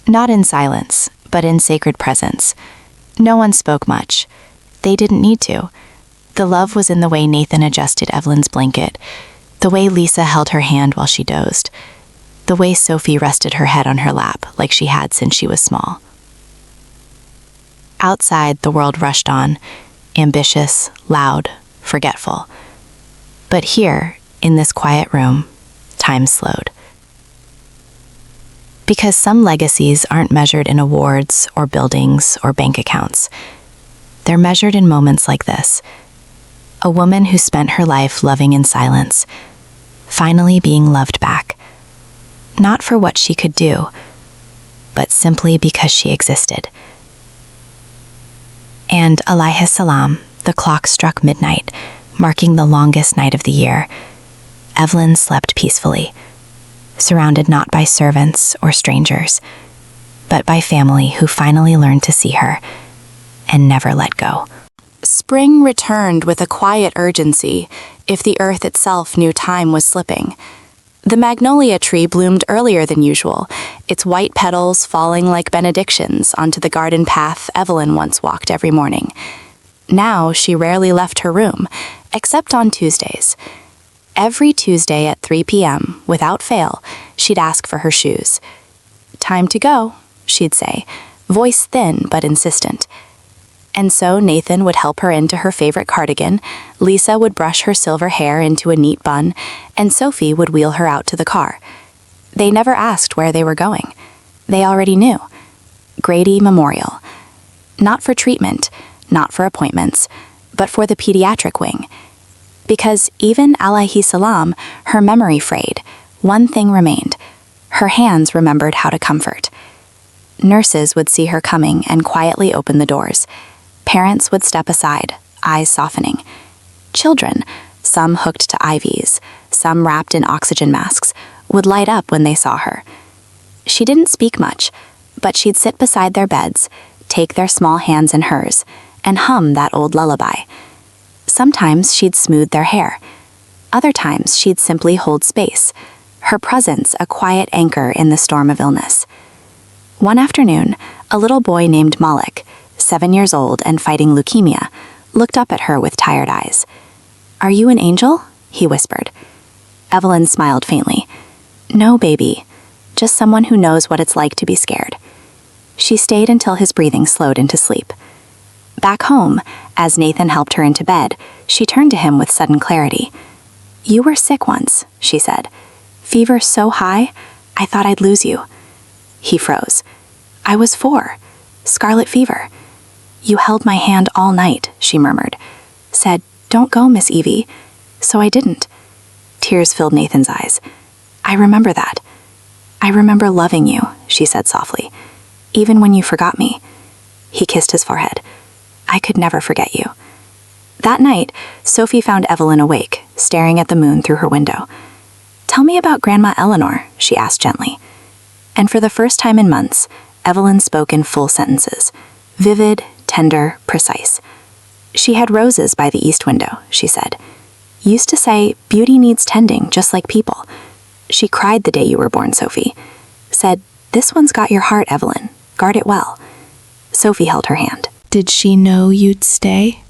not in silence, but in sacred presence. No one spoke much. They didn't need to. The love was in the way Nathan adjusted Evelyn's blanket, the way Lisa held her hand while she dozed, the way Sophie rested her head on her lap like she had since she was small. Outside, the world rushed on, ambitious, loud, forgetful. But here, in this quiet room, time slowed. Because some legacies aren't measured in awards or buildings or bank accounts. They're measured in moments like this. A woman who spent her life loving in silence, finally being loved back. Not for what she could do, but simply because she existed. And alayhi salam, the clock struck midnight, marking the longest night of the year. Evelyn slept peacefully, surrounded not by servants or strangers, but by family who finally learned to see her and never let go. Spring returned with a quiet urgency, if the earth itself knew time was slipping. The magnolia tree bloomed earlier than usual, its white petals falling like benedictions onto the garden path Evelyn once walked every morning. Now she rarely left her room, except on Tuesdays. Every Tuesday at 3 p.m., without fail, she'd ask for her shoes. "Time to go," she'd say, voice thin but insistent. And so Nathan would help her into her favorite cardigan, Lisa would brush her silver hair into a neat bun, and Sophie would wheel her out to the car. They never asked where they were going. They already knew. Grady Memorial. Not for treatment, not for appointments, but for the pediatric wing. Because even alayhi salam, her memory frayed, one thing remained. Her hands remembered how to comfort. Nurses would see her coming and quietly open the doors. Parents would step aside, eyes softening. Children, some hooked to IVs, some wrapped in oxygen masks, would light up when they saw her. She didn't speak much, but she'd sit beside their beds, take their small hands in hers, and hum that old lullaby. Sometimes she'd smooth their hair. Other times she'd simply hold space, her presence a quiet anchor in the storm of illness. One afternoon, a little boy named Malik, 7 years old and fighting leukemia, looked up at her with tired eyes. "Are you an angel?" he whispered. Evelyn smiled faintly. "No, baby. Just someone who knows what it's like to be scared." She stayed until his breathing slowed into sleep. Back home, as Nathan helped her into bed, she turned to him with sudden clarity. "You were sick once," she said. "Fever so high, I thought I'd lose you." He froze. "I was 4. Scarlet fever." "You held my hand all night," she murmured. Said, "Don't go, Miss Evie." So I didn't. Tears filled Nathan's eyes. "I remember that. I remember loving you," she said softly. "Even when you forgot me." He kissed his forehead. "I could never forget you." That night, Sophie found Evelyn awake, staring at the moon through her window. "Tell me about Grandma Eleanor," she asked gently. And for the first time in months, Evelyn spoke in full sentences, vivid, tender, precise. "She had roses by the east window," she said. "Used to say, beauty needs tending, just like people. She cried the day you were born, Sophie. Said, 'This one's got your heart, Evelyn. Guard it well.'" Sophie held her hand. Did she know you'd stay?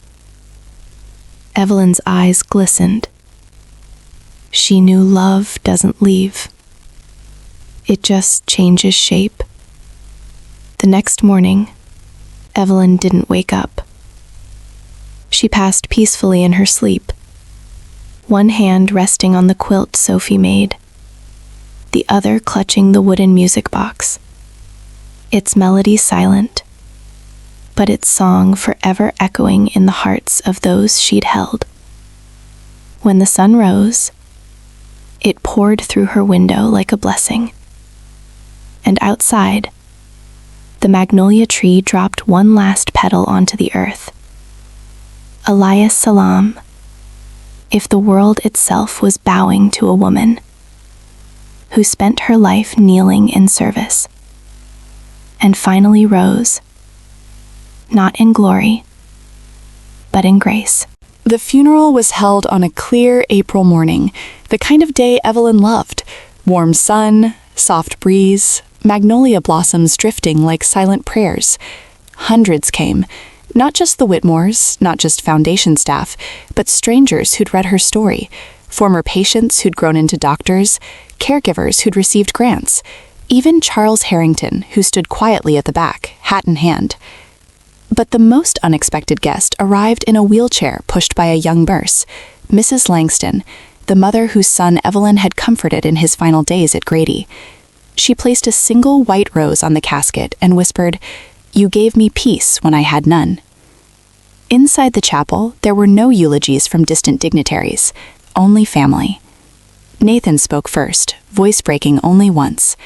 Evelyn's eyes glistened. She knew love doesn't leave. It just changes shape. The next morning, Evelyn didn't wake up. She passed peacefully in her sleep, one hand resting on the quilt Sophie made, the other clutching the wooden music box. Its melody silent, but its song forever echoing in the hearts of those she'd held. When the sun rose, it poured through her window like a blessing. And outside, the magnolia tree dropped one last petal onto the earth. Alayhi salam, if the world itself was bowing to a woman who spent her life kneeling in service, and finally rose, not in glory, but in grace. The funeral was held on a clear April morning, the kind of day Evelyn loved. Warm sun, soft breeze, magnolia blossoms drifting like silent prayers. Hundreds came, not just the Whitmores, not just foundation staff, but strangers who'd read her story, former patients who'd grown into doctors, caregivers who'd received grants, even Charles Harrington, who stood quietly at the back, hat in hand. But the most unexpected guest arrived in a wheelchair pushed by a young nurse, Mrs. Langston, the mother whose son Evelyn had comforted in his final days at Grady. She placed a single white rose on the casket and whispered, "You gave me peace when I had none." Inside the chapel, there were no eulogies from distant dignitaries, only family. Nathan spoke first, voice breaking only once.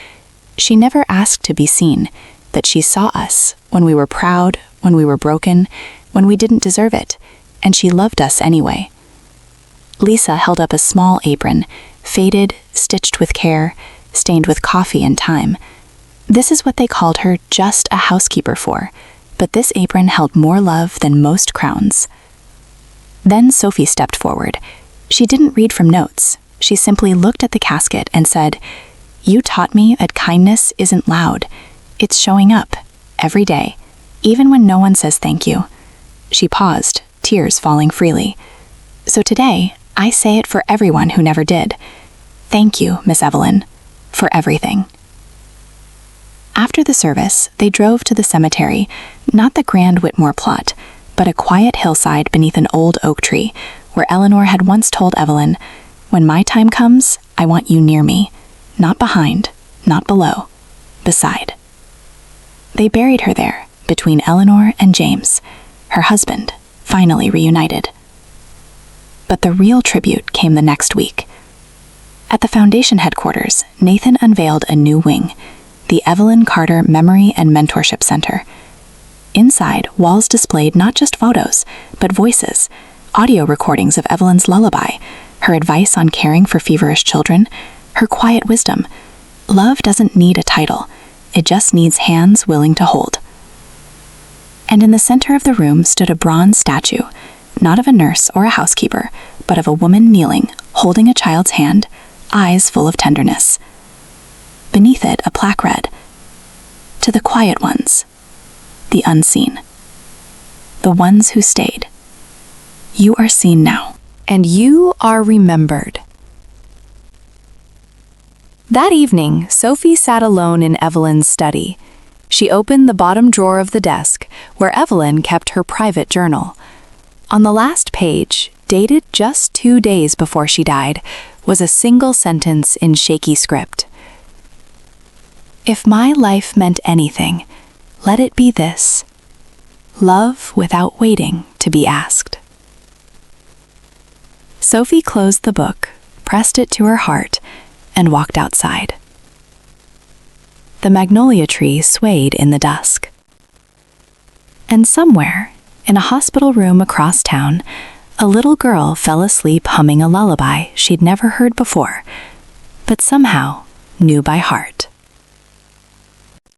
She never asked to be seen, that she saw us when we were proud, when we were broken, when we didn't deserve it, and she loved us anyway. Lisa held up a small apron, faded, stitched with care, stained with coffee and time. This is what they called her just a housekeeper for, but this apron held more love than most crowns. Then Sophie stepped forward. She didn't read from notes. She simply looked at the casket and said, "You taught me that kindness isn't loud. It's showing up, every day, even when no one says thank you." She paused, tears falling freely. "So today, I say it for everyone who never did. Thank you, Miss Evelyn, for everything. After the service, they drove to the cemetery, not the grand Whitmore plot, but a quiet hillside beneath an old oak tree, where Eleanor had once told Evelyn, "When my time comes, I want you near me, not behind, not below, beside." They buried her there, between Eleanor and James, her husband, finally reunited. But the real tribute came the next week. At the Foundation headquarters, Nathan unveiled a new wing, the Evelyn Carter Memory and Mentorship Center. Inside, walls displayed not just photos, but voices, audio recordings of Evelyn's lullaby, her advice on caring for feverish children, her quiet wisdom. Love doesn't need a title, it just needs hands willing to hold. And in the center of the room stood a bronze statue, not of a nurse or a housekeeper, but of a woman kneeling, holding a child's hand, eyes full of tenderness. Beneath it, a plaque read, "To the quiet ones, the unseen, the ones who stayed. You are seen now." And you are remembered. That evening, Sophie sat alone in Evelyn's study. She opened the bottom drawer of the desk, where Evelyn kept her private journal. On the last page, dated just 2 days before she died, was a single sentence in shaky script. "If my life meant anything, let it be this: love without waiting to be asked." Sophie closed the book, pressed it to her heart, and walked outside. The magnolia tree swayed in the dusk. And somewhere, in a hospital room across town, a little girl fell asleep humming a lullaby she'd never heard before, but somehow knew by heart.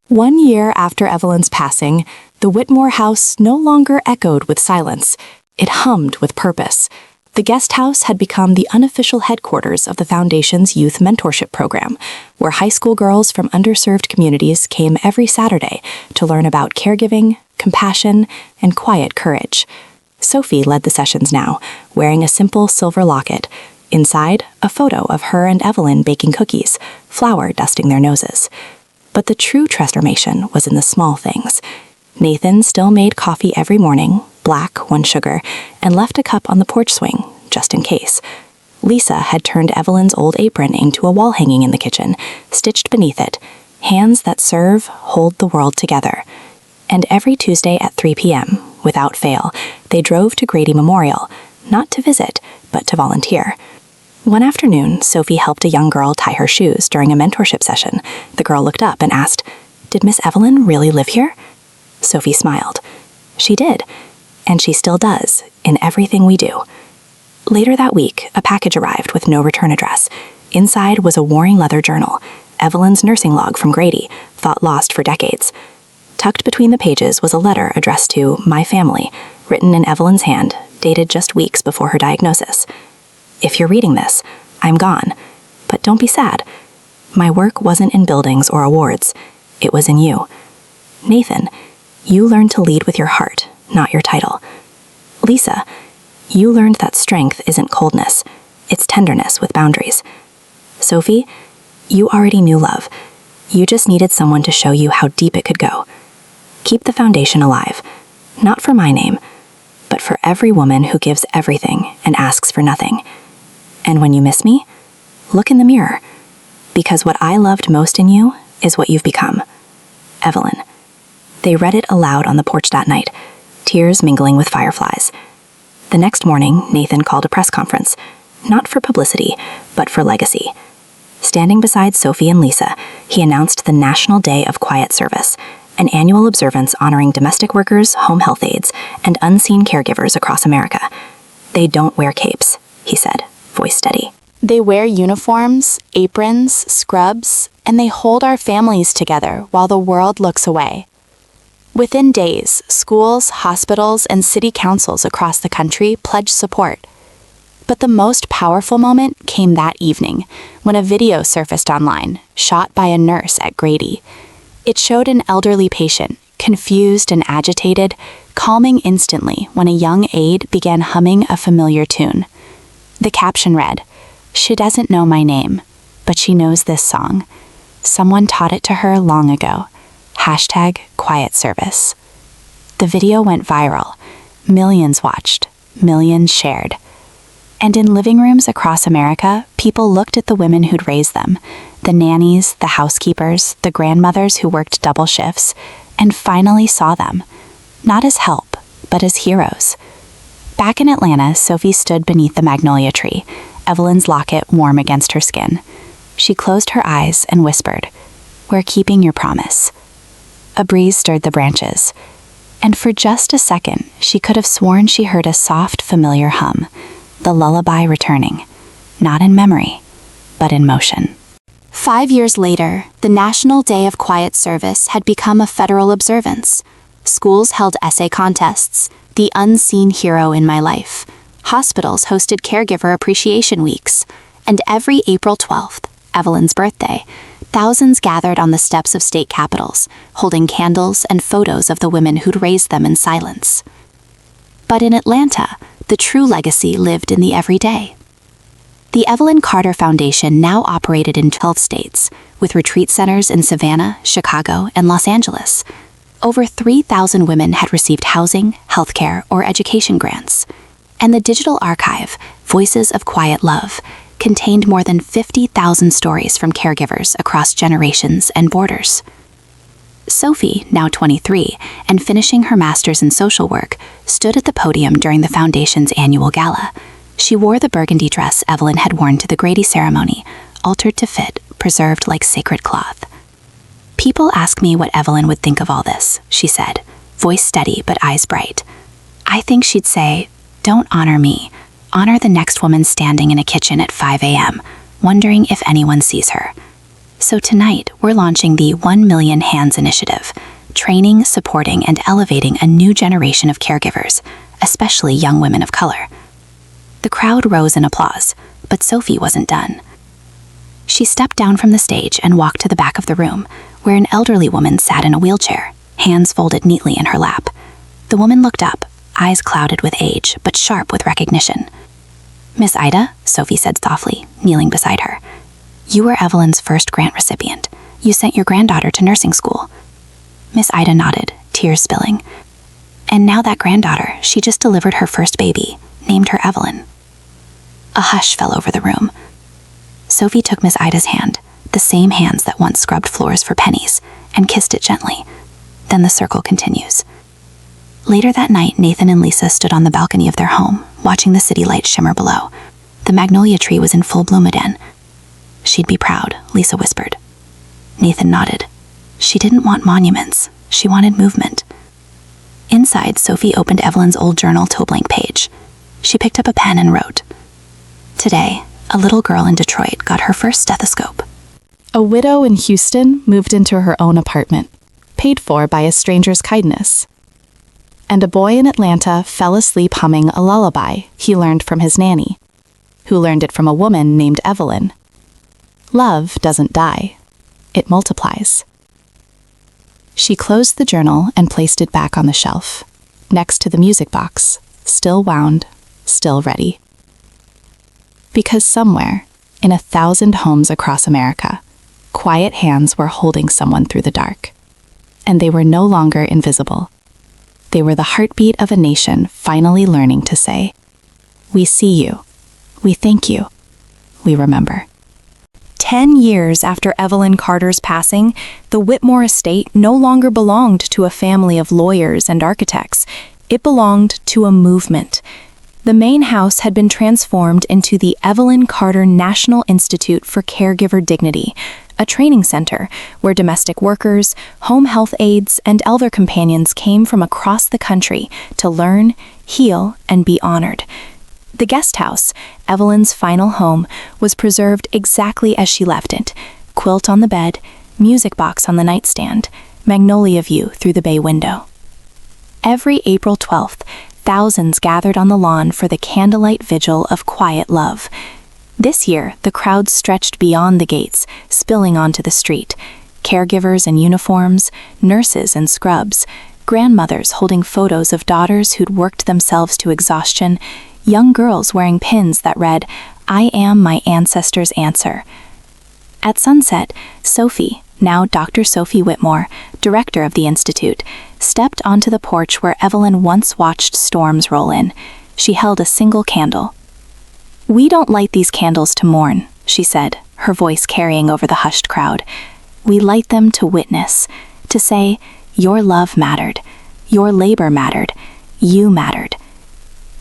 1 year after Evelyn's passing, the Whitmore house no longer echoed with silence. It hummed with purpose. The guest house had become the unofficial headquarters of the Foundation's youth mentorship program, where high school girls from underserved communities came every Saturday to learn about caregiving, compassion, and quiet courage. Sophie led the sessions now, wearing a simple silver locket. Inside, a photo of her and Evelyn baking cookies, flour dusting their noses. But the true transformation was in the small things. Nathan still made coffee every morning, black, 1 sugar, and left a cup on the porch swing, just in case. Lisa had turned Evelyn's old apron into a wall hanging in the kitchen, stitched beneath it, "Hands that serve, hold the world together." And every Tuesday at 3 p.m., without fail, they drove to Grady Memorial, not to visit, but to volunteer. One afternoon, Sophie helped a young girl tie her shoes during a mentorship session. The girl looked up and asked, "Did Miss Evelyn really live here?" Sophie smiled. She did, and she still does, in everything we do. Later that week, a package arrived with no return address. Inside was a worn leather journal, Evelyn's nursing log from Grady, thought lost for decades. Tucked between the pages was a letter addressed to "My Family," written in Evelyn's hand, dated just weeks before her diagnosis. "If you're reading this, I'm gone. But don't be sad. My work wasn't in buildings or awards. It was in you. Nathan, you learned to lead with your heart, not your title. Lisa, you learned that strength isn't coldness. It's tenderness with boundaries. Sophie, you already knew love. You just needed someone to show you how deep it could go. Keep the foundation alive, not for my name, but for every woman who gives everything and asks for nothing. And when you miss me, look in the mirror, because what I loved most in you is what you've become. Evelyn." They read it aloud on the porch that night, tears mingling with fireflies. The next morning, Nathan called a press conference, not for publicity, but for legacy. Standing beside Sophie and Lisa, he announced the National Day of Quiet Service, an annual observance honoring domestic workers, home health aides, and unseen caregivers across America. "They don't wear capes," he said, voice steady. They wear uniforms, aprons, scrubs, and they hold our families together while the world looks away. Within days, schools, hospitals, and city councils across the country pledged support. But the most powerful moment came that evening, when a video surfaced online, shot by a nurse at Grady. It showed an elderly patient, confused and agitated, calming instantly when a young aide began humming a familiar tune. The caption read, "She doesn't know my name, but she knows this song. Someone taught it to her long ago. #Quiet Service." The video went viral. Millions watched, millions shared. And in living rooms across America, people looked at the women who'd raised them, the nannies, the housekeepers, the grandmothers who worked double shifts, and finally saw them, not as help, but as heroes. Back in Atlanta, Sophie stood beneath the magnolia tree, Evelyn's locket warm against her skin. She closed her eyes and whispered, "We're keeping your promise." A breeze stirred the branches, and for just a second, she could have sworn she heard a soft, familiar hum, the lullaby returning, not in memory, but in motion. 5 years later, the National Day of Quiet Service had become a federal observance. Schools held essay contests, the unseen hero in my life. Hospitals hosted caregiver appreciation weeks. And every April 12th, Evelyn's birthday, thousands gathered on the steps of state capitals, holding candles and photos of the women who'd raised them in silence. But in Atlanta, the true legacy lived in the everyday. The Evelyn Carter Foundation now operated in 12 states, with retreat centers in Savannah, Chicago, and Los Angeles. Over 3,000 women had received housing, healthcare, or education grants. And the digital archive, Voices of Quiet Love, contained more than 50,000 stories from caregivers across generations and borders. Sophie, now 23, and finishing her master's in social work, stood at the podium during the Foundation's annual gala. She wore the burgundy dress Evelyn had worn to the Grady ceremony, altered to fit, preserved like sacred cloth. "People ask me what Evelyn would think of all this," she said, voice steady but eyes bright. "I think she'd say, 'Don't honor me. Honor the next woman standing in a kitchen at 5 a.m., wondering if anyone sees her.' So tonight, we're launching the 1 Million Hands Initiative, training, supporting, and elevating a new generation of caregivers, especially young women of color." The crowd rose in applause, but Sophie wasn't done. She stepped down from the stage and walked to the back of the room, where an elderly woman sat in a wheelchair, hands folded neatly in her lap. The woman looked up, eyes clouded with age, but sharp with recognition. "Miss Ida," Sophie said softly, kneeling beside her. "You were Evelyn's first grant recipient. You sent your granddaughter to nursing school." Miss Ida nodded, tears spilling. "And now that granddaughter, she just delivered her first baby, named her Evelyn." A hush fell over the room. Sophie took Miss Ida's hand, the same hands that once scrubbed floors for pennies, and kissed it gently. Then the circle continues. Later that night, Nathan and Lisa stood on the balcony of their home, watching the city lights shimmer below. The magnolia tree was in full bloom again. "She'd be proud," Lisa whispered. Nathan nodded. She didn't want monuments. She wanted movement. Inside, Sophie opened Evelyn's old journal to a blank page. She picked up a pen and wrote, "Today, a little girl in Detroit got her first stethoscope." A widow in Houston moved into her own apartment, paid for by a stranger's kindness. And a boy in Atlanta fell asleep humming a lullaby he learned from his nanny, who learned it from a woman named Evelyn. Love doesn't die. It multiplies. She closed the journal and placed it back on the shelf, next to the music box, still wound, still ready. Because somewhere, in 1,000 homes across America, quiet hands were holding someone through the dark. And they were no longer invisible. They were the heartbeat of a nation finally learning to say, "We see you. We thank you. We remember." 10 years after Evelyn Carter's passing, the Whitmore estate no longer belonged to a family of lawyers and architects. It belonged to a movement. The main house had been transformed into the Evelyn Carter National Institute for Caregiver Dignity, a training center where domestic workers, home health aides, and elder companions came from across the country to learn, heal, and be honored. The guest house, Evelyn's final home, was preserved exactly as she left it: quilt on the bed, music box on the nightstand, magnolia view through the bay window. Every April 12th, thousands gathered on the lawn for the candlelight vigil of quiet love. This year, the crowd stretched beyond the gates, spilling onto the street. Caregivers in uniforms, nurses in scrubs, grandmothers holding photos of daughters who'd worked themselves to exhaustion, young girls wearing pins that read, "I am my ancestors' answer." At sunset, Sophie, now Dr. Sophie Whitmore, director of the Institute, stepped onto the porch where Evelyn once watched storms roll in. She held a single candle. "We don't light these candles to mourn," she said, her voice carrying over the hushed crowd. "We light them to witness, to say, your love mattered, your labor mattered, you mattered."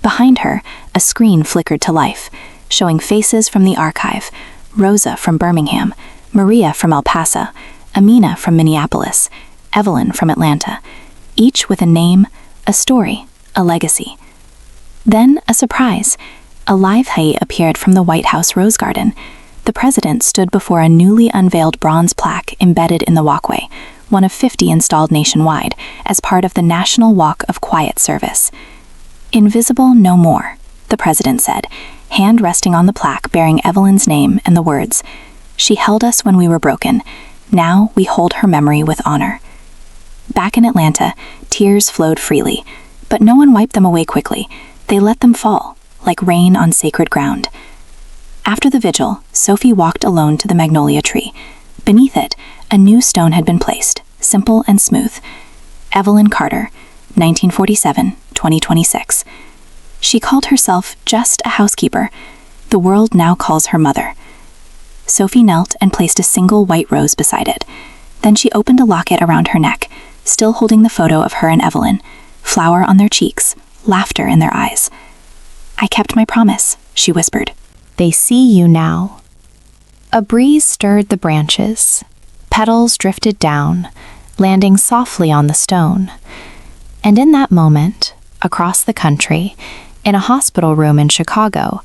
Behind her, a screen flickered to life, showing faces from the archive: Rosa from Birmingham, Maria from El Paso, Amina from Minneapolis, Evelyn from Atlanta, each with a name, a story, a legacy. Then a surprise. A live height appeared from the White House Rose Garden. The president stood before a newly unveiled bronze plaque embedded in the walkway, one of 50 installed nationwide, as part of the National Walk of Quiet service. "Invisible no more," the president said, hand resting on the plaque bearing Evelyn's name and the words, "She held us when we were broken. Now we hold her memory with honor." Back in Atlanta, tears flowed freely, but no one wiped them away quickly. They let them fall, like rain on sacred ground. After the vigil, Sophie walked alone to the magnolia tree. Beneath it, a new stone had been placed, simple and smooth. Evelyn Carter, 1947-2026. She called herself just a housekeeper. The world now calls her mother. Sophie knelt and placed a single white rose beside it. Then she opened a locket around her neck, still holding the photo of her and Evelyn, flower on their cheeks, laughter in their eyes. "I kept my promise," she whispered. They see you now. A breeze stirred the branches. Petals drifted down, landing softly on the stone. And in that moment, across the country, in a hospital room in Chicago,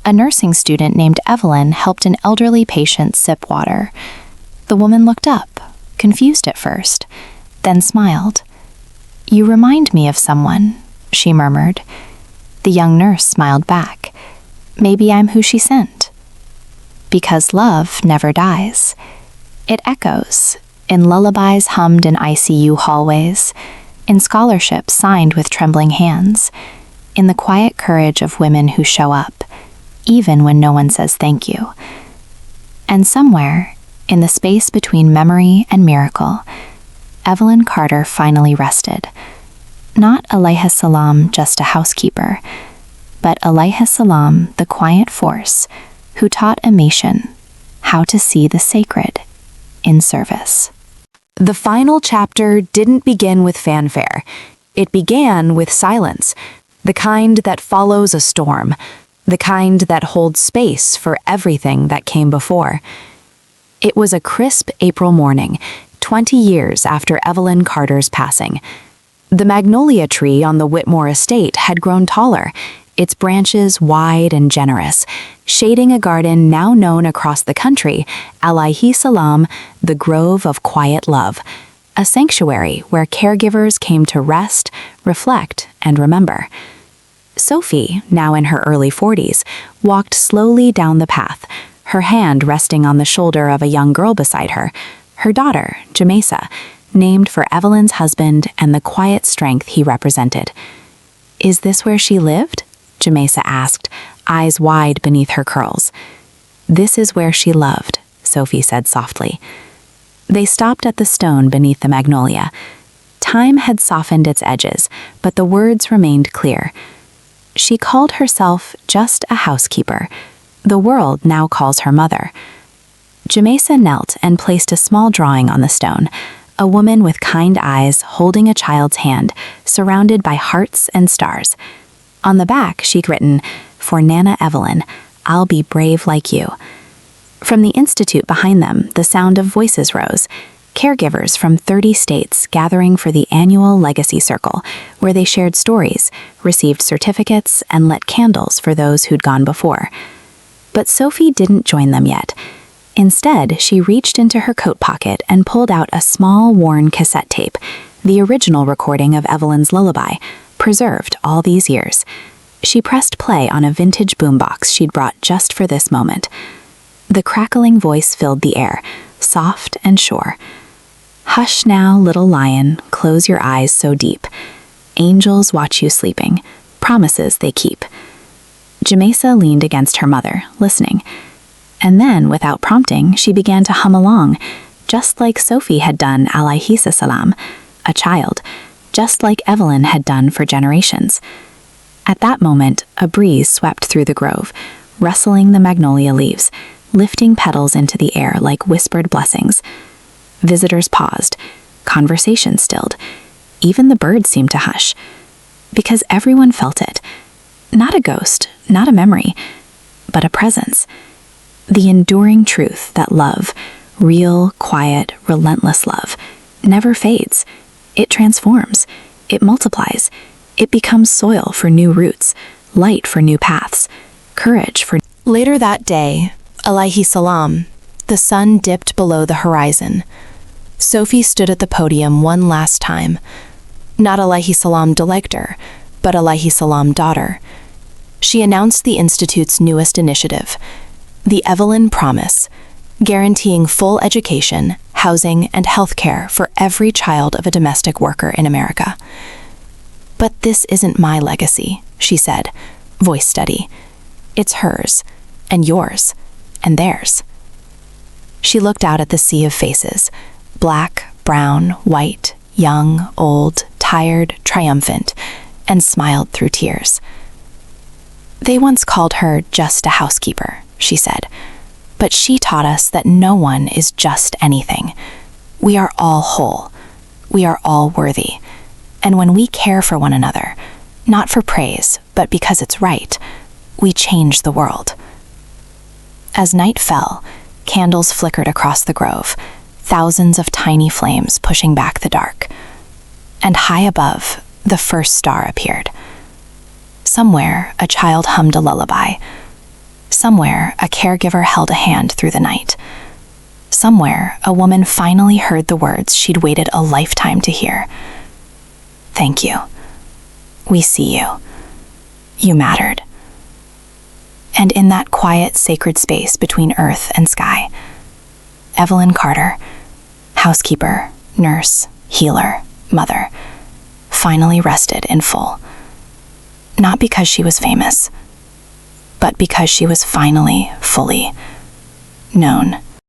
a nursing student named Evelyn helped an elderly patient sip water. The woman looked up, confused at first, then smiled. "You remind me of someone," she murmured. The young nurse smiled back. "Maybe I'm who she sent." Because love never dies. It echoes, in lullabies hummed in ICU hallways, in scholarships signed with trembling hands, in the quiet courage of women who show up, even when no one says thank you. And somewhere, in the space between memory and miracle, Evelyn Carter finally rested. Not alayhi salam, just a housekeeper, but alayhi salam, the quiet force, who taught a nation how to see the sacred in service. The final chapter didn't begin with fanfare. It began with silence, the kind that follows a storm, the kind that holds space for everything that came before. It was a crisp April morning, 20 years after Evelyn Carter's passing. The magnolia tree on the Whitmore estate had grown taller, its branches wide and generous, shading a garden now known across the country, alayhi salam, the Grove of Quiet Love, a sanctuary where caregivers came to rest, reflect, and remember. Sophie, now in her early 40s, walked slowly down the path, her hand resting on the shoulder of a young girl beside her, her daughter, Jamesa, named for Evelyn's husband and the quiet strength he represented. "Is this where she lived?" Jamesa asked, eyes wide beneath her curls. "This is where she loved," Sophie said softly. They stopped at the stone beneath the magnolia. Time had softened its edges, but the words remained clear. She called herself just a housekeeper. The world now calls her mother. Jamesa knelt and placed a small drawing on the stone, a woman with kind eyes holding a child's hand, surrounded by hearts and stars. On the back, she'd written, "For Nana Evelyn, I'll be brave like you." From the institute behind them, the sound of voices rose, caregivers from 30 states gathering for the annual Legacy Circle, where they shared stories, received certificates, and lit candles for those who'd gone before. But Sophie didn't join them yet. Instead, she reached into her coat pocket and pulled out a small, worn cassette tape, the original recording of Evelyn's lullaby, preserved all these years. She pressed play on a vintage boombox she'd brought just for this moment. The crackling voice filled the air, soft and sure. Hush now, little lion, close your eyes so deep. Angels watch you sleeping, promises they keep. Jamesa leaned against her mother, listening. And then, without prompting, she began to hum along, just like Sophie had done alayhi salam, a child, just like Evelyn had done for generations. At that moment, a breeze swept through the grove, rustling the magnolia leaves, lifting petals into the air like whispered blessings. Visitors paused, conversation stilled. Even the birds seemed to hush, because everyone felt it. Not a ghost, not a memory, but a presence. The enduring truth that love, real, quiet, relentless love, never fades. It transforms. It multiplies. It becomes soil for new roots, light for new paths, courage for... Later that day, alayhi salam, the sun dipped below the horizon. Sophie stood at the podium one last time. Not alayhi salam delector, but alayhi salam daughter. She announced the Institute's newest initiative, the Evelyn Promise, guaranteeing full education, housing, and health care for every child of a domestic worker in America. But this isn't my legacy, she said, voice steady. It's hers, and yours, and theirs. She looked out at the sea of faces, black, brown, white, young, old, tired, triumphant, and smiled through tears. They once called her just a housekeeper, she said, but she taught us that no one is just anything. We are all whole. We are all worthy. And when we care for one another, not for praise, but because it's right, we change the world. As night fell, candles flickered across the grove, thousands of tiny flames pushing back the dark. And high above, the first star appeared. Somewhere, a child hummed a lullaby. Somewhere, a caregiver held a hand through the night. Somewhere, a woman finally heard the words she'd waited a lifetime to hear. Thank you. We see you. You mattered. And in that quiet, sacred space between earth and sky, Evelyn Carter, housekeeper, nurse, healer, mother, finally rested in full. Not because she was famous, but because she was finally, fully known.